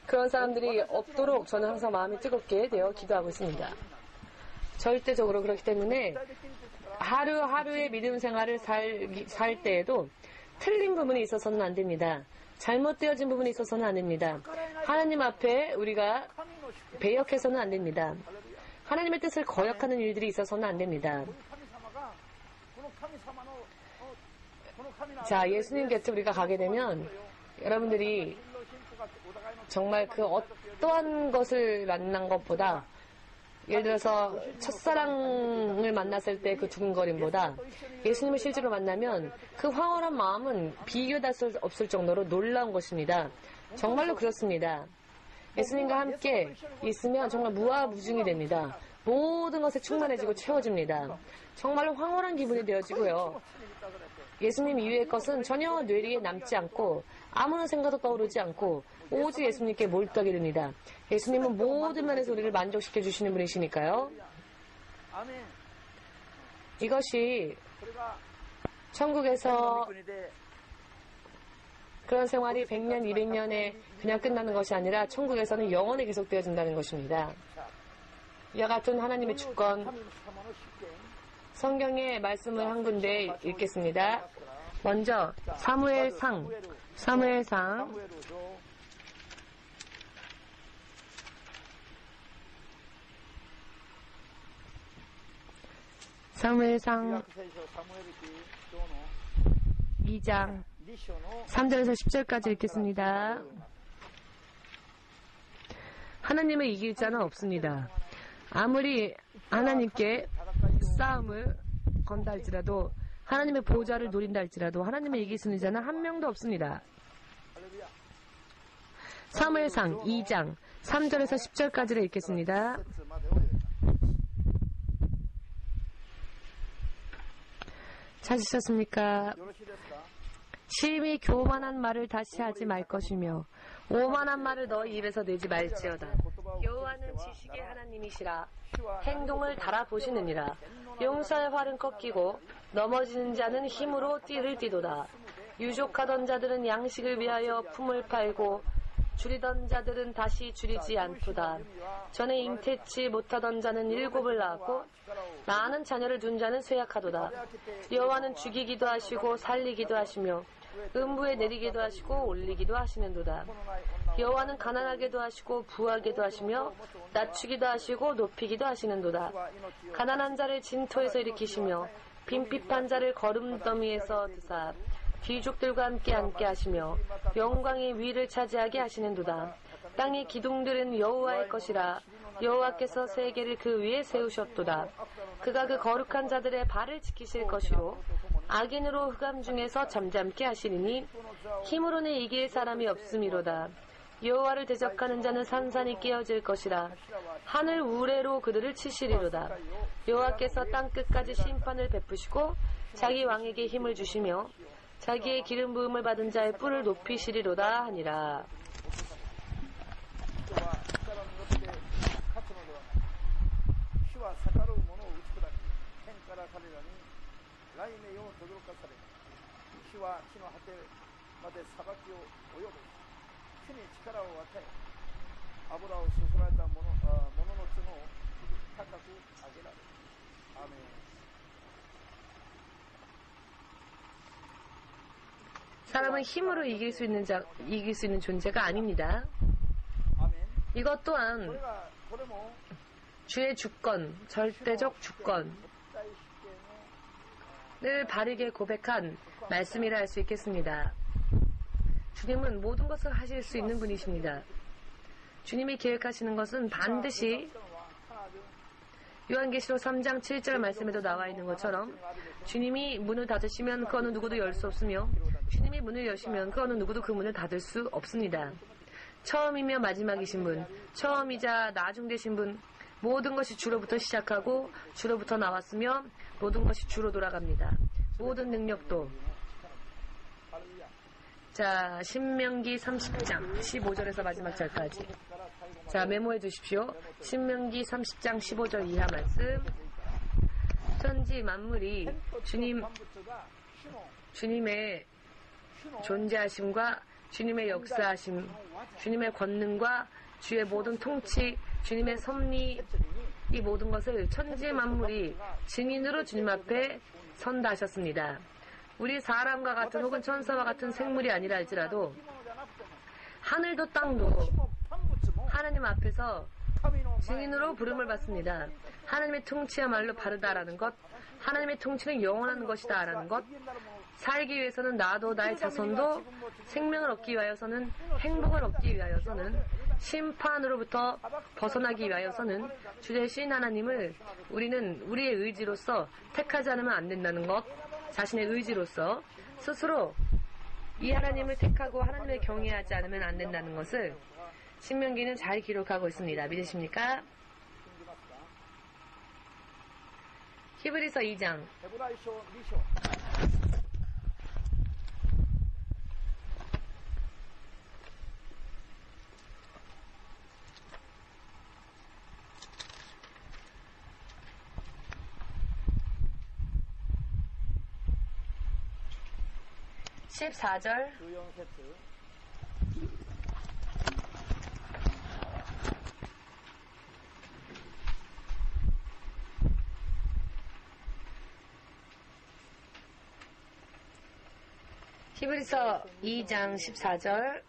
그런 사람들이 없도록 저는 항상 마음이 뜨겁게 되어 기도하고 있습니다. 절대적으로 그렇기 때문에 하루하루의 믿음 생활을 살 때에도 틀린 부분이 있어서는 안 됩니다. 잘못되어진 부분이 있어서는 안 됩니다. 하나님 앞에 우리가 배역해서는 안 됩니다. 하나님의 뜻을 거역하는 일들이 있어서는 안 됩니다. 자, 예수님 곁에 우리가 가게 되면 여러분들이 정말 그 어떠한 것을 만난 것보다, 예를 들어서 첫사랑을 만났을 때 그 두근거림보다 예수님을 실제로 만나면 그 황홀한 마음은 비교할 수 없을 정도로 놀라운 것입니다. 정말로 그렇습니다. 예수님과 함께 있으면 정말 무아무중이 됩니다. 모든 것에 충만해지고 채워집니다. 정말로 황홀한 기분이 되어지고요. 예수님 이외의 것은 전혀 뇌리에 남지 않고 아무런 생각도 떠오르지 않고 오직 예수님께 몰두하게 됩니다. 예수님은 모든 면에서 우리를 만족시켜 주시는 분이시니까요. 아멘. 이것이 それが 천국에서 国で 그런 생활이 100년, 200년에 그냥 끝나는 것이 아니라 천국에서는 영원히 계속되어진다는 것입니다. 이와 같은 하나님의 주권, 神様の主権 성경의 말씀을 한 군데 읽겠습니다. 먼저 사무엘상 사무엘상 사무엘상 2장 3절에서 10절까지 읽겠습니다. 하나님을 이길 자는 없습니다. 아무리 하나님께 싸움을 건다 할지라도 하나님의 보좌를 노린다 할지라도 하나님을 이길 수 있는 자는 한 명도 없습니다. 사무엘상 2장 3절에서 10절까지를 읽겠습니다. 찾으셨습니까? 심히 교만한 말을 다시 하지 말 것이며 오만한 말을 너희 입에서 내지 말지어다. 여호와는 지식의 하나님이시라. 행동을 달아보시느니라. 용사의 활은 꺾이고 넘어지는 자는 힘으로 띠를 띠도다. 유족하던 자들은 양식을 위하여 품을 팔고 줄이던 자들은 다시 줄이지 않도다. 전에 잉태치 못하던 자는 7을 낳았고 많은 자녀를 둔 자는 쇠약하도다. 여호와는 죽이기도 하시고 살리기도 하시며 음부에 내리기도 하시고 올리기도 하시는도다. 여호와는 가난하게도 하시고 부하게도 하시며 낮추기도 하시고 높이기도 하시는도다. 가난한 자를 진토에서 일으키시며 빈핍한 자를 거름더미에서 드사 귀족들과 함께 앉게 하시며 영광의 위를 차지하게 하시는도다. 땅의 기둥들은 여호와의 것이라. 여호와께서 세계를 그 위에 세우셨도다. 그가 그 거룩한 자들의 발을 지키실 것이요 악인으로 흑암 중에서 잠잠케 하시리니 힘으로는 이길 사람이 없음이로다. 여호와를 대적하는 자는 산산이 깨어질 것이라. 하늘 우레로 그들을 치시리로다. 여호와께서 땅 끝까지 심판을 베푸시고 자기 왕에게 힘을 주시며 자기의 기름 부음을 받은 자의 뿔을 높이시리로다 하니라. 사람은 힘으로 이길 수 있는 존재가 아닙니다. 이것 또한 주의 주권, 절대적 주권을 바르게 고백한 말씀이라 할 수 있겠습니다. 주님은 모든 것을 하실 수 있는 분이십니다. 주님이 계획하시는 것은 반드시 요한계시록 3장 7절 말씀에도 나와 있는 것처럼 주님이 문을 닫으시면 그 어느 누구도 열 수 없으며 주님이 문을 여시면 그 어느 누구도 그 문을 닫을 수 없습니다. 처음이며 마지막이신 분, 처음이자 나중되신 분, 모든 것이 주로부터 시작하고 주로부터 나왔으며 모든 것이 주로 돌아갑니다. 모든 능력도. 자, 신명기 30장 15절에서 마지막 절까지. 자, 메모해 주십시오. 신명기 30장 15절 이하 말씀. 천지 만물이 주님의 존재하심과 주님의 역사하심, 주님의 권능과 주의 모든 통치, 주님의 섭리, 이 모든 것을 천지 만물이 증인으로 주님 앞에 선다 하셨습니다. 우리 사람과 같은 혹은 천사와 같은 생물이 아니라 할지라도 하늘도 땅도 하나님 앞에서 증인으로 부름을 받습니다. 하나님의 통치야말로 바르다라는 것, 하나님의 통치는 영원한 것이다 라는 것, 살기 위해서는 나도 나의 자손도 생명을 얻기 위하여서는, 행복을 얻기 위하여서는, 심판으로부터 벗어나기 위하여서는 주 되신 하나님을 우리는 우리의 의지로서 택하지 않으면 안 된다는 것, 자신의 의지로서 스스로 이 하나님을 택하고 하나님을 경외하지 않으면 안 된다는 것을 신명기는 잘 기록하고 있습니다. 믿으십니까? 히브리서 2장 14절. 주영 세트. 히브리서 2장 14절.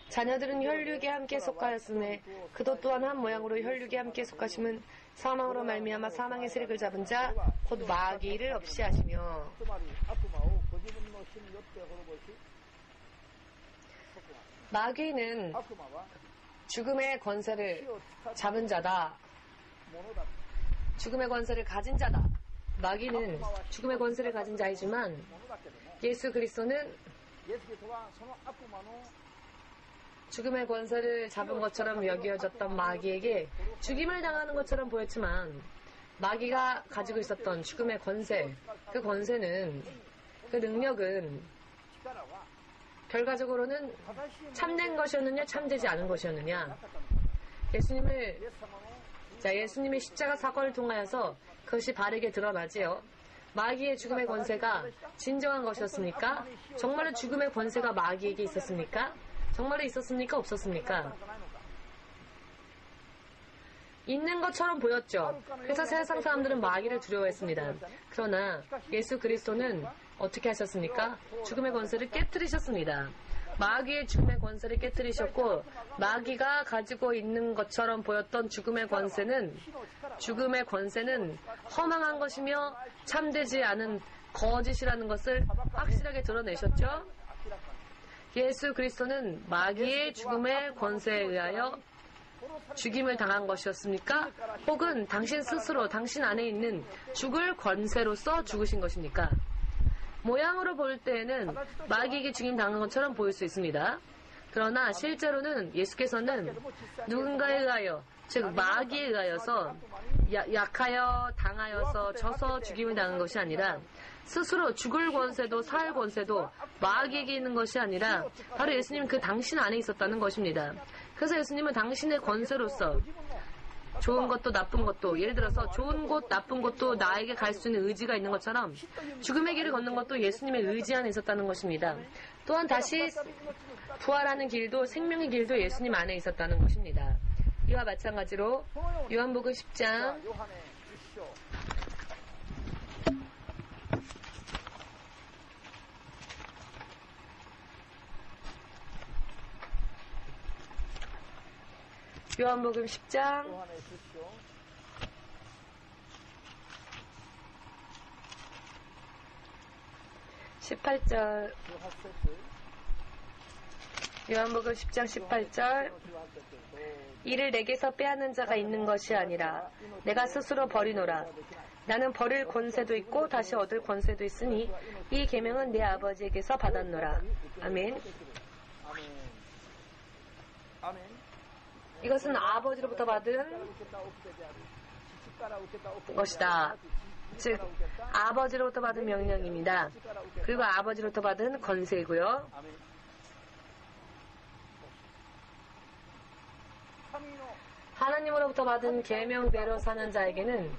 자녀들은 혈육에 함께 속하였으며 그도 또한 한 모양으로 혈육에 함께 속하심은 사망으로 말미암아 사망의 세력을 잡은 자 곧 마귀를 없이 하시며. 마귀는 죽음의 권세를 잡은 자다. 죽음의 권세를 가진 자다. 마귀는 죽음의 권세를 가진 자이지만 예수 그리스도는 죽음의 권세를 잡은 것처럼 여겨졌던 마귀에게 죽임을 당하는 것처럼 보였지만 마귀가 가지고 있었던 죽음의 권세, 그 권세는, 그 능력은 결과적으로는 참된 것이었느냐 참되지 않은 것이었느냐. 예수님의 십자가 사건을 통하여서 그것이 바르게 드러나지요. 마귀의 죽음의 권세가 진정한 것이었습니까? 정말로 죽음의 권세가 마귀에게 있었습니까? 정말로 있었습니까? 없었습니까? 있는 것처럼 보였죠. 그래서 세상 사람들은 마귀를 두려워했습니다. 그러나 예수 그리스도는 어떻게 하셨습니까? 죽음의 권세를 깨뜨리셨습니다. 마귀의 죽음의 권세를 깨뜨리셨고 마귀가 가지고 있는 것처럼 보였던 죽음의 권세는 허망한 것이며 참되지 않은 거짓이라는 것을 확실하게 드러내셨죠. 예수 그리스도는 마귀의 죽음의 권세에 의하여 죽임을 당한 것이었습니까? 혹은 당신 스스로 당신 안에 있는 죽을 권세로서 죽으신 것입니까? 모양으로 볼 때에는 마귀에게 죽임 당한 것처럼 보일 수 있습니다. 그러나 실제로는 예수께서는 누군가에 의하여, 즉 마귀에 의하여서 약하여 당하여서 져서 죽임을 당한 것이 아니라 스스로 죽을 권세도 살 권세도 마귀에게 있는 것이 아니라 바로 예수님은 그 당신 안에 있었다는 것입니다. 그래서 예수님은 당신의 권세로서 좋은 것도 나쁜 것도, 예를 들어서 좋은 곳 나쁜 곳도 나에게 갈 수 있는 의지가 있는 것처럼 죽음의 길을 걷는 것도 예수님의 의지 안에 있었다는 것입니다. 또한 다시 부활하는 길도 생명의 길도 예수님 안에 있었다는 것입니다. 이와 마찬가지로 요한복음 10장 18절 요한복음 10장 18절 이를 내게서 빼앗는 자가 있는 것이 아니라 내가 스스로 버리노라. 나는 버릴 권세도 있고 다시 얻을 권세도 있으니 이 계명은 내 아버지에게서 받았노라. 아멘. 이것은 아버지로부터 받은 것이다. 즉 아버지로부터 받은 명령입니다. 그리고 아버지로부터 받은 권세이고요. 하나님으로부터 받은 계명대로 사는 자에게는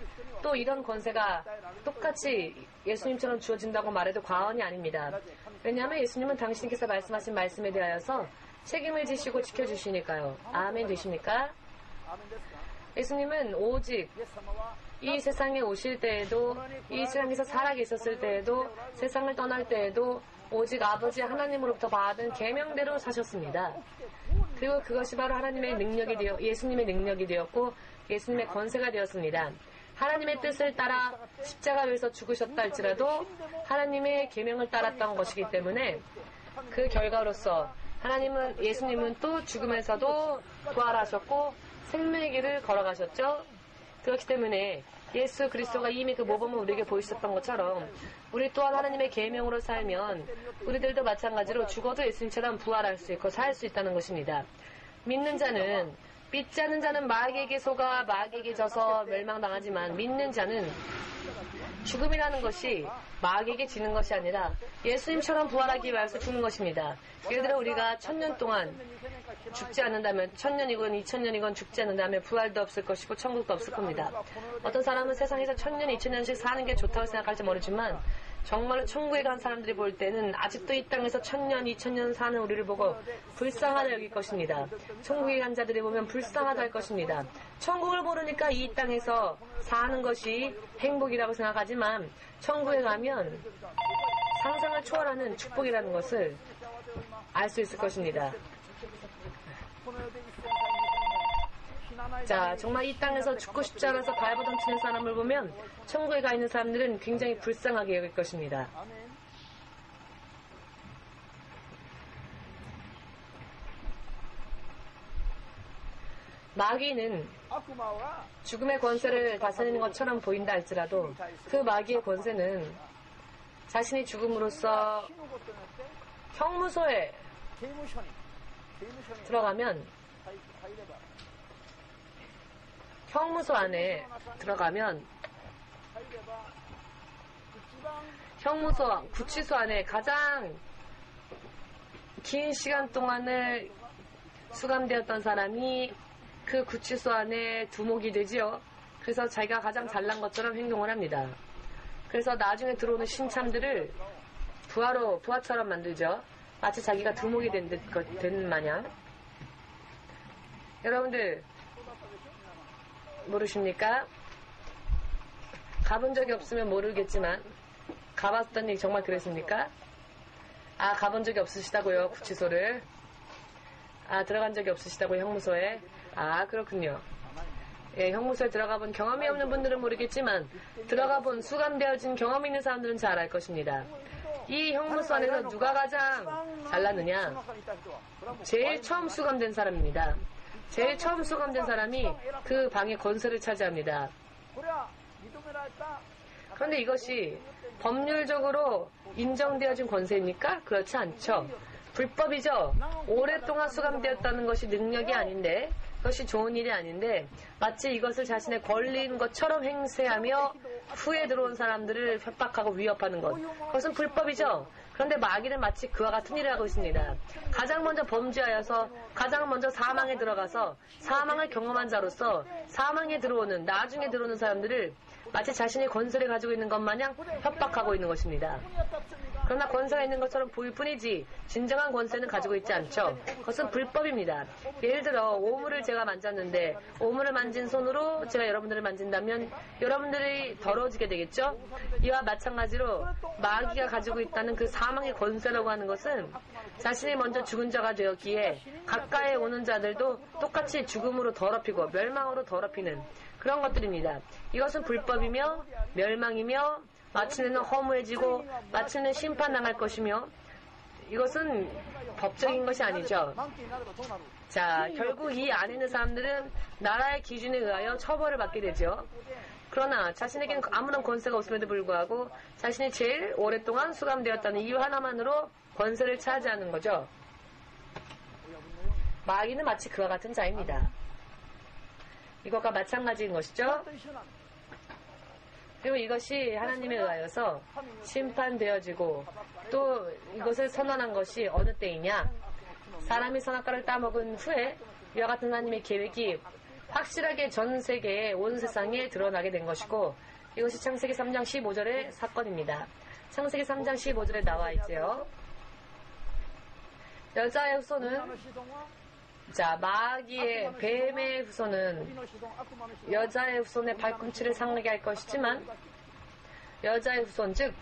또 이런 권세가 똑같이 예수님처럼 주어진다고 말해도 과언이 아닙니다. 왜냐하면 예수님은 당신께서 말씀하신 말씀에 대하여서 책임을 지시고 지켜주시니까요. 아멘 되십니까? 예수님은 오직 이 세상에 오실 때에도, 이 세상에서 살아계셨을 때에도, 세상을 떠날 때에도 오직 아버지 하나님으로부터 받은 계명대로 사셨습니다. 그리고 그것이 바로 하나님의 능력이 예수님의 능력이 되었고 예수님의 권세가 되었습니다. 하나님의 뜻을 따라 십자가에서 죽으셨다 할지라도 하나님의 계명을 따랐던 것이기 때문에 그 결과로서 예수님은 또 죽음에서도 부활하셨고 생명의 길을 걸어가셨죠. 그렇기 때문에 예수 그리스도가 이미 그 모범을 우리에게 보이셨던 것처럼 우리 또한 하나님의 계명으로 살면 우리들도 마찬가지로 죽어도 예수님처럼 부활할 수 있고 살 수 있다는 것입니다. 믿지 않는 자는 마귀에게 속아 마귀에게 져서 멸망당하지만 믿는 자는 죽음이라는 것이 마귀에게 지는 것이 아니라 예수님처럼 부활하기 위해서 죽는 것입니다. 예를 들어 우리가 1000년 동안 죽지 않는다면 1000년이건 2000년이건 죽지 않는다면 부활도 없을 것이고 천국도 없을 겁니다. 어떤 사람은 세상에서 1000년, 2000년씩 사는 게 좋다고 생각할지 모르지만 정말로 천국에 간 사람들이 볼 때는 아직도 이 땅에서 1000년, 2000년 사는 우리를 보고 불쌍하다 여길 것입니다. 천국에 간 자들이 보면 불쌍하다 할 것입니다. 천국을 모르니까 이 땅에서 사는 것이 행복이라고 생각하지만 천국에 가면 상상을 초월하는 축복이라는 것을 알 수 있을 것입니다. 자, 정말 이 땅에서 죽고 싶지 않아서 발버둥치는 사람을 보면 천국에 가 있는 사람들은 굉장히 불쌍하게 여길 것입니다. 마귀는 죽음의 권세를 다스리는 것처럼 보인다 할지라도 그 마귀의 권세는 자신이 죽음으로써 형무소에 들어가면 형무소 안에 들어가면 형무소, 구치소 안에 가장 긴 시간 동안을 수감되었던 사람이 그 구치소 안에 두목이 되지요. 그래서 자기가 가장 잘난 것처럼 행동을 합니다. 그래서 나중에 들어오는 신참들을 부하처럼 만들죠. 마치 자기가 두목이 된 마냥. 여러분들 모르십니까? 가본 적이 없으면 모르겠지만 가봤더니 정말 그랬습니까? 아, 가본 적이 없으시다고요, 구치소를. 아, 들어간 적이 없으시다고요, 형무소에. 아, 그렇군요. 예, 형무소에 들어가본 경험이 없는 분들은 모르겠지만 들어가본 수감되어진 경험이 있는 사람들은 잘 알 것입니다. 이 형무소 안에서 누가 가장 잘났느냐? 제일 처음 수감된 사람입니다. 제일 처음 수감된 사람이 그 방의 권세를 차지합니다. 그런데 이것이 법률적으로 인정되어진 권세입니까? 그렇지 않죠. 불법이죠. 오랫동안 수감되었다는 것이 능력이 아닌데, 그것이 좋은 일이 아닌데, 마치 이것을 자신의 권리인 것처럼 행세하며 후에 들어온 사람들을 협박하고 위협하는 것. 그것은 불법이죠. 그런데 마귀는 마치 그와 같은 일을 하고 있습니다. 가장 먼저 범죄하여서 가장 먼저 사망에 들어가서 사망을 경험한 자로서 사망에 들어오는, 나중에 들어오는 사람들을 마치 자신의 권세를 가지고 있는 것 마냥 협박하고 있는 것입니다. 그러나 권세가 있는 것처럼 보일 뿐이지 진정한 권세는 가지고 있지 않죠. 그것은 불법입니다. 예를 들어 오물을 제가 만졌는데 오물을 만진 손으로 제가 여러분들을 만진다면 여러분들이 더러워지게 되겠죠. 이와 마찬가지로 마귀가 가지고 있다는 그 사망의 권세라고 하는 것은 자신이 먼저 죽은 자가 되었기에 가까이 오는 자들도 똑같이 죽음으로 더럽히고 멸망으로 더럽히는 그런 것들입니다. 이것은 불법이며 멸망이며 마침내는 허무해지고 마침내 심판당할 것이며 이것은 법적인 것이 아니죠. 자, 결국 이 안에 있는 사람들은 나라의 기준에 의하여 처벌을 받게 되죠. 그러나 자신에게는 아무런 권세가 없음에도 불구하고 자신이 제일 오랫동안 수감되었다는 이유 하나만으로 권세를 차지하는 거죠. 마귀는 마치 그와 같은 자입니다. 이것과 마찬가지인 것이죠. 그리고 이것이 하나님에 의하여서 심판되어지고 또 이것을 선언한 것이 어느 때이냐? 사람이 선악과를 따먹은 후에 이와 같은 하나님의 계획이 확실하게 전 세계에 온 세상에 드러나게 된 것이고 이것이 창세기 3장 15절의 사건입니다. 창세기 3장 15절에 나와 있지요. 여자의 후손은 자, 마귀의 뱀의 후손은 여자의 후손의 발꿈치를 상하게 할 것이지만 여자의 후손 즉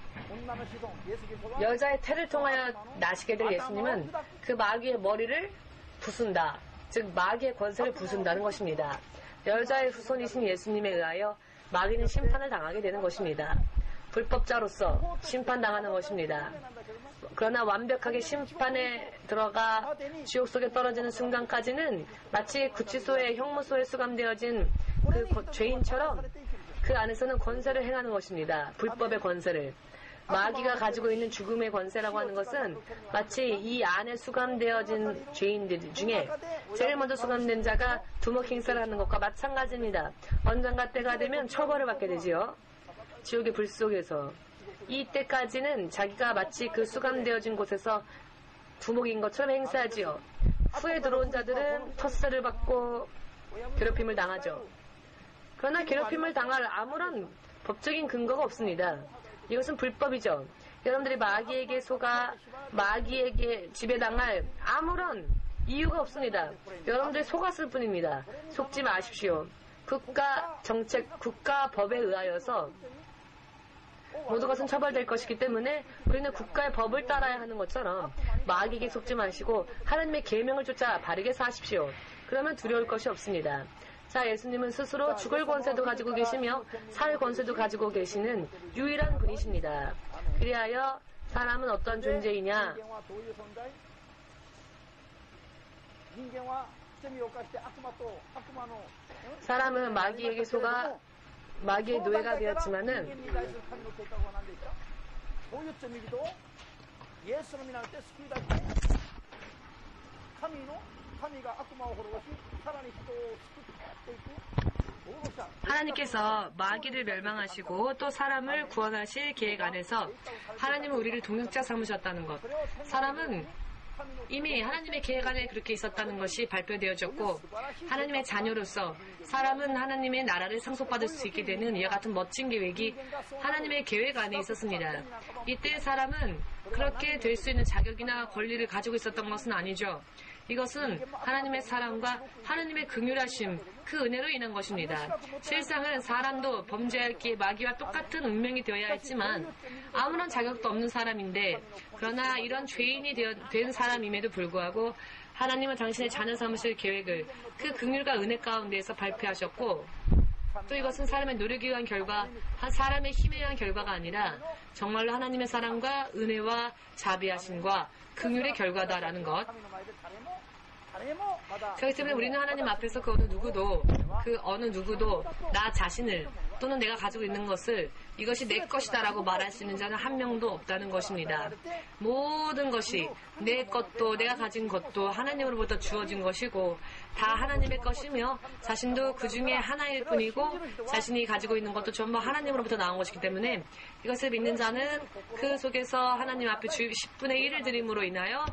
여자의 태를 통하여 나시게 될 예수님은 그 마귀의 머리를 부순다. 즉 마귀의 권세를 부순다는 것입니다. 여자의 후손이신 예수님에 의하여 마귀는 심판을 당하게 되는 것입니다. 불법자로서 심판당하는 것입니다. 그러나 완벽하게 심판에 들어가 지옥 속에 떨어지는 순간까지는 마치 구치소에 형무소에 수감되어진 그 죄인처럼 그 안에서는 권세를 행하는 것입니다. 불법의 권세를. 마귀가 가지고 있는 죽음의 권세라고 하는 것은 마치 이 안에 수감되어진 죄인들 중에 제일 먼저 수감된 자가 두목 행사를 하는 것과 마찬가지입니다. 언젠가 때가 되면 처벌을 받게 되지요. 지옥의 불 속에서. 이때까지는 자기가 마치 그 수감되어진 곳에서 두목인 것처럼 행세하지요. 후에 들어온 자들은 텃세를 받고 괴롭힘을 당하죠. 그러나 괴롭힘을 당할 아무런 법적인 근거가 없습니다. 이것은 불법이죠. 여러분들이 마귀에게 속아 마귀에게 지배당할 아무런 이유가 없습니다. 여러분들이 속았을 뿐입니다. 속지 마십시오. 국가 정책, 국가 법에 의하여서 모든 것은 처벌될 것이기 때문에 우리는 국가의 법을 따라야 하는 것처럼 마귀에게 속지 마시고 하나님의 계명을 쫓아 바르게 사십시오. 그러면 두려울 것이 없습니다. 자, 예수님은 스스로 죽을 권세도 가지고 계시며 살 권세도 가지고 계시는 유일한 분이십니다. 그리하여 사람은 어떤 존재이냐? 사람은 마귀에게 속아 마귀의 노예가 되었지만은 하나님께서 마귀를 멸망하시고 또 사람을 구원하실 계획 안에서 하나님은 우리를 동역자 삼으셨다는 것. 사람은 이미 하나님의 계획 안에 그렇게 있었다는 것이 발표되어졌고 하나님의 자녀로서 사람은 하나님의 나라를 상속받을 수 있게 되는 이와 같은 멋진 계획이 하나님의 계획 안에 있었습니다. 이때 사람은 그렇게 될 수 있는 자격이나 권리를 가지고 있었던 것은 아니죠. 이것은 하나님의 사랑과 하나님의 긍휼하심, 그 은혜로 인한 것입니다. 실상은 사람도 범죄했기에 마귀와 똑같은 운명이 되어야 했지만 아무런 자격도 없는 사람인데 그러나 이런 죄인이 된 사람임에도 불구하고 하나님은 당신의 자녀 삼으실 계획을 그 긍휼과 은혜 가운데에서 발표하셨고 또 이것은 사람의 노력에 의한 결과, 사람의 힘에 의한 결과가 아니라 정말로 하나님의 사랑과 은혜와 자비하심과 긍휼의 결과다라는 것. 그렇기 때문에 우리는 하나님 앞에서 그 어느 누구도 나 자신을 또는 내가 가지고 있는 것을 이것이 내 것이다라고 말할 수 있는 자는 한 명도 없다는 것입니다. 모든 것이 내 것도 내가 가진 것도 하나님으로부터 주어진 것이고 다 하나님의 것이며 자신도 그 중에 하나일 뿐이고 자신이 가지고 있는 것도 전부 하나님으로부터 나온 것이기 때문에 이것을 믿는 자는 그 속에서 하나님 앞에 10분의 1을 드림으로 인하여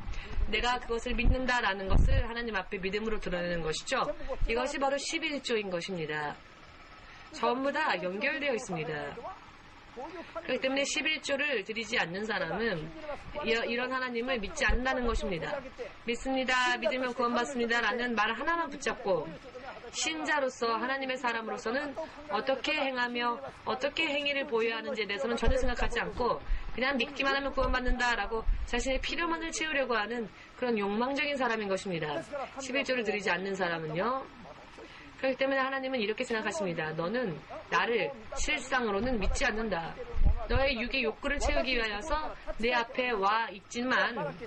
내가 그것을 믿는다라는 것을 하나님 앞에 믿음으로 드러내는 것이죠. 이것이 바로 11조인 것입니다. 전부 다 연결되어 있습니다. 그렇기 때문에 11조를 드리지 않는 사람은 이런 하나님을 믿지 않는다는 것입니다. 믿습니다, 믿으면 구원받습니다 라는 말 하나만 붙잡고 신자로서 하나님의 사람으로서는 어떻게 행하며 어떻게 행위를 보여야 하는지에 대해서는 전혀 생각하지 않고 그냥 믿기만 하면 구원받는다라고 자신의 필요만을 채우려고 하는 그런 욕망적인 사람인 것입니다. 11조를 드리지 않는 사람은요. 그렇기 때문에 하나님은 이렇게 생각하십니다. 너는 나를 실상으로는 믿지 않는다. 너의 육의 욕구를 채우기 위하여서 내 앞에 와 있지만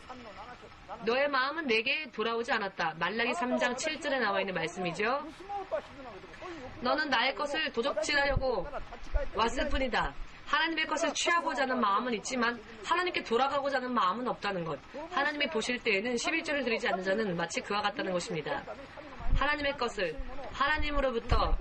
너의 마음은 내게 돌아오지 않았다. 말라기 3장 7절에 나와 있는 말씀이죠. 너는 나의 것을 도적질하려고 왔을 뿐이다. 하나님의 것을 취하고자 하는 마음은 있지만 하나님께 돌아가고자 하는 마음은 없다는 것. 하나님이 보실 때에는 11조를 드리지 않는 자는 마치 그와 같다는 것입니다. 하나님의 것을 하나님으로부터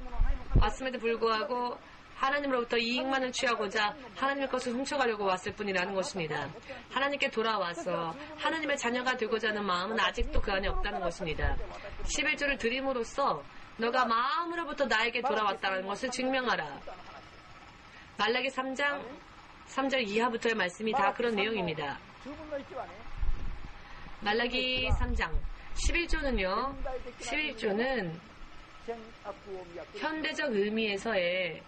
왔음에도 불구하고 하나님으로부터 이익만을 취하고자 하나님의 것을 훔쳐가려고 왔을 뿐이라는 것입니다. 하나님께 돌아와서 하나님의 자녀가 되고자 하는 마음은 아직도 그 안에 없다는 것입니다. 11조를 드림으로써 너가 마음으로부터 나에게 돌아왔다는 것을 증명하라. 말라기 3장 3절 이하부터의 말씀이 다 그런 내용입니다. 말라기 3장 11조는 현대적 의미에서의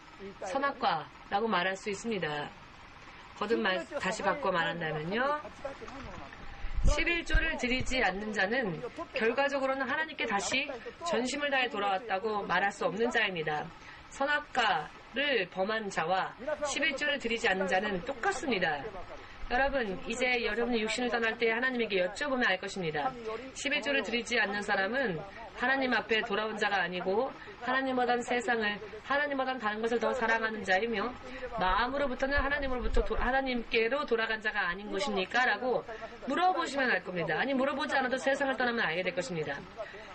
선악과라고 말할 수 있습니다. 거듭 다시 바꿔 말한다면요. 11조를 드리지 않는 자는 결과적으로는 하나님께 다시 전심을 다해 돌아왔다고 말할 수 없는 자입니다. 선악과를 범한 자와 11조를 드리지 않는 자는 똑같습니다. 여러분, 이제 여러분이 육신을 떠날 때 하나님에게 여쭤보면 알 것입니다. 11조를 드리지 않는 사람은 하나님 앞에 돌아온 자가 아니고 하나님보단 세상을, 하나님보단 다른 것을 더 사랑하는 자이며 마음으로부터는 하나님께로 돌아간 자가 아닌 것입니까? 라고 물어보시면 알 겁니다. 아니, 물어보지 않아도 세상을 떠나면 알게 될 것입니다.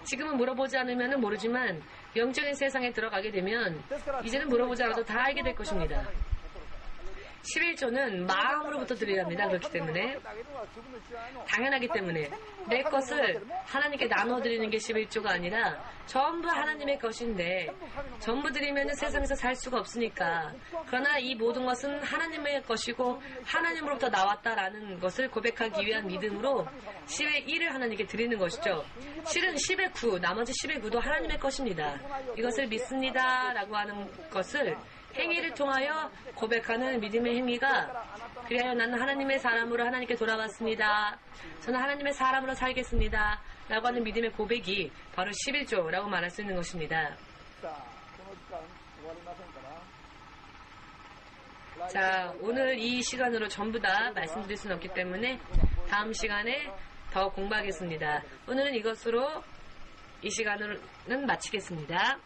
지금은 물어보지 않으면 모르지만 영적인 세상에 들어가게 되면 이제는 물어보지 않아도 다 알게 될 것입니다. 11조는 마음으로부터 드려야 합니다. 그렇기 때문에, 당연하기 때문에 내 것을 하나님께 나눠드리는 게 11조가 아니라 전부 하나님의 것인데 전부 드리면 세상에서 살 수가 없으니까. 그러나 이 모든 것은 하나님의 것이고 하나님으로부터 나왔다라는 것을 고백하기 위한 믿음으로 10의 1을 하나님께 드리는 것이죠. 실은 10의 9, 나머지 10의 9도 하나님의 것입니다. 이것을 믿습니다 라고 하는 것을 행위를 통하여 고백하는 믿음의 행위가, 그래야 나는 하나님의 사람으로 하나님께 돌아왔습니다. 저는 하나님의 사람으로 살겠습니다 라고 하는 믿음의 고백이 바로 11조라고 말할 수 있는 것입니다. 자, 오늘 이 시간으로 전부 다 말씀드릴 수는 없기 때문에 다음 시간에 더 공부하겠습니다. 오늘은 이것으로 이 시간은 마치겠습니다.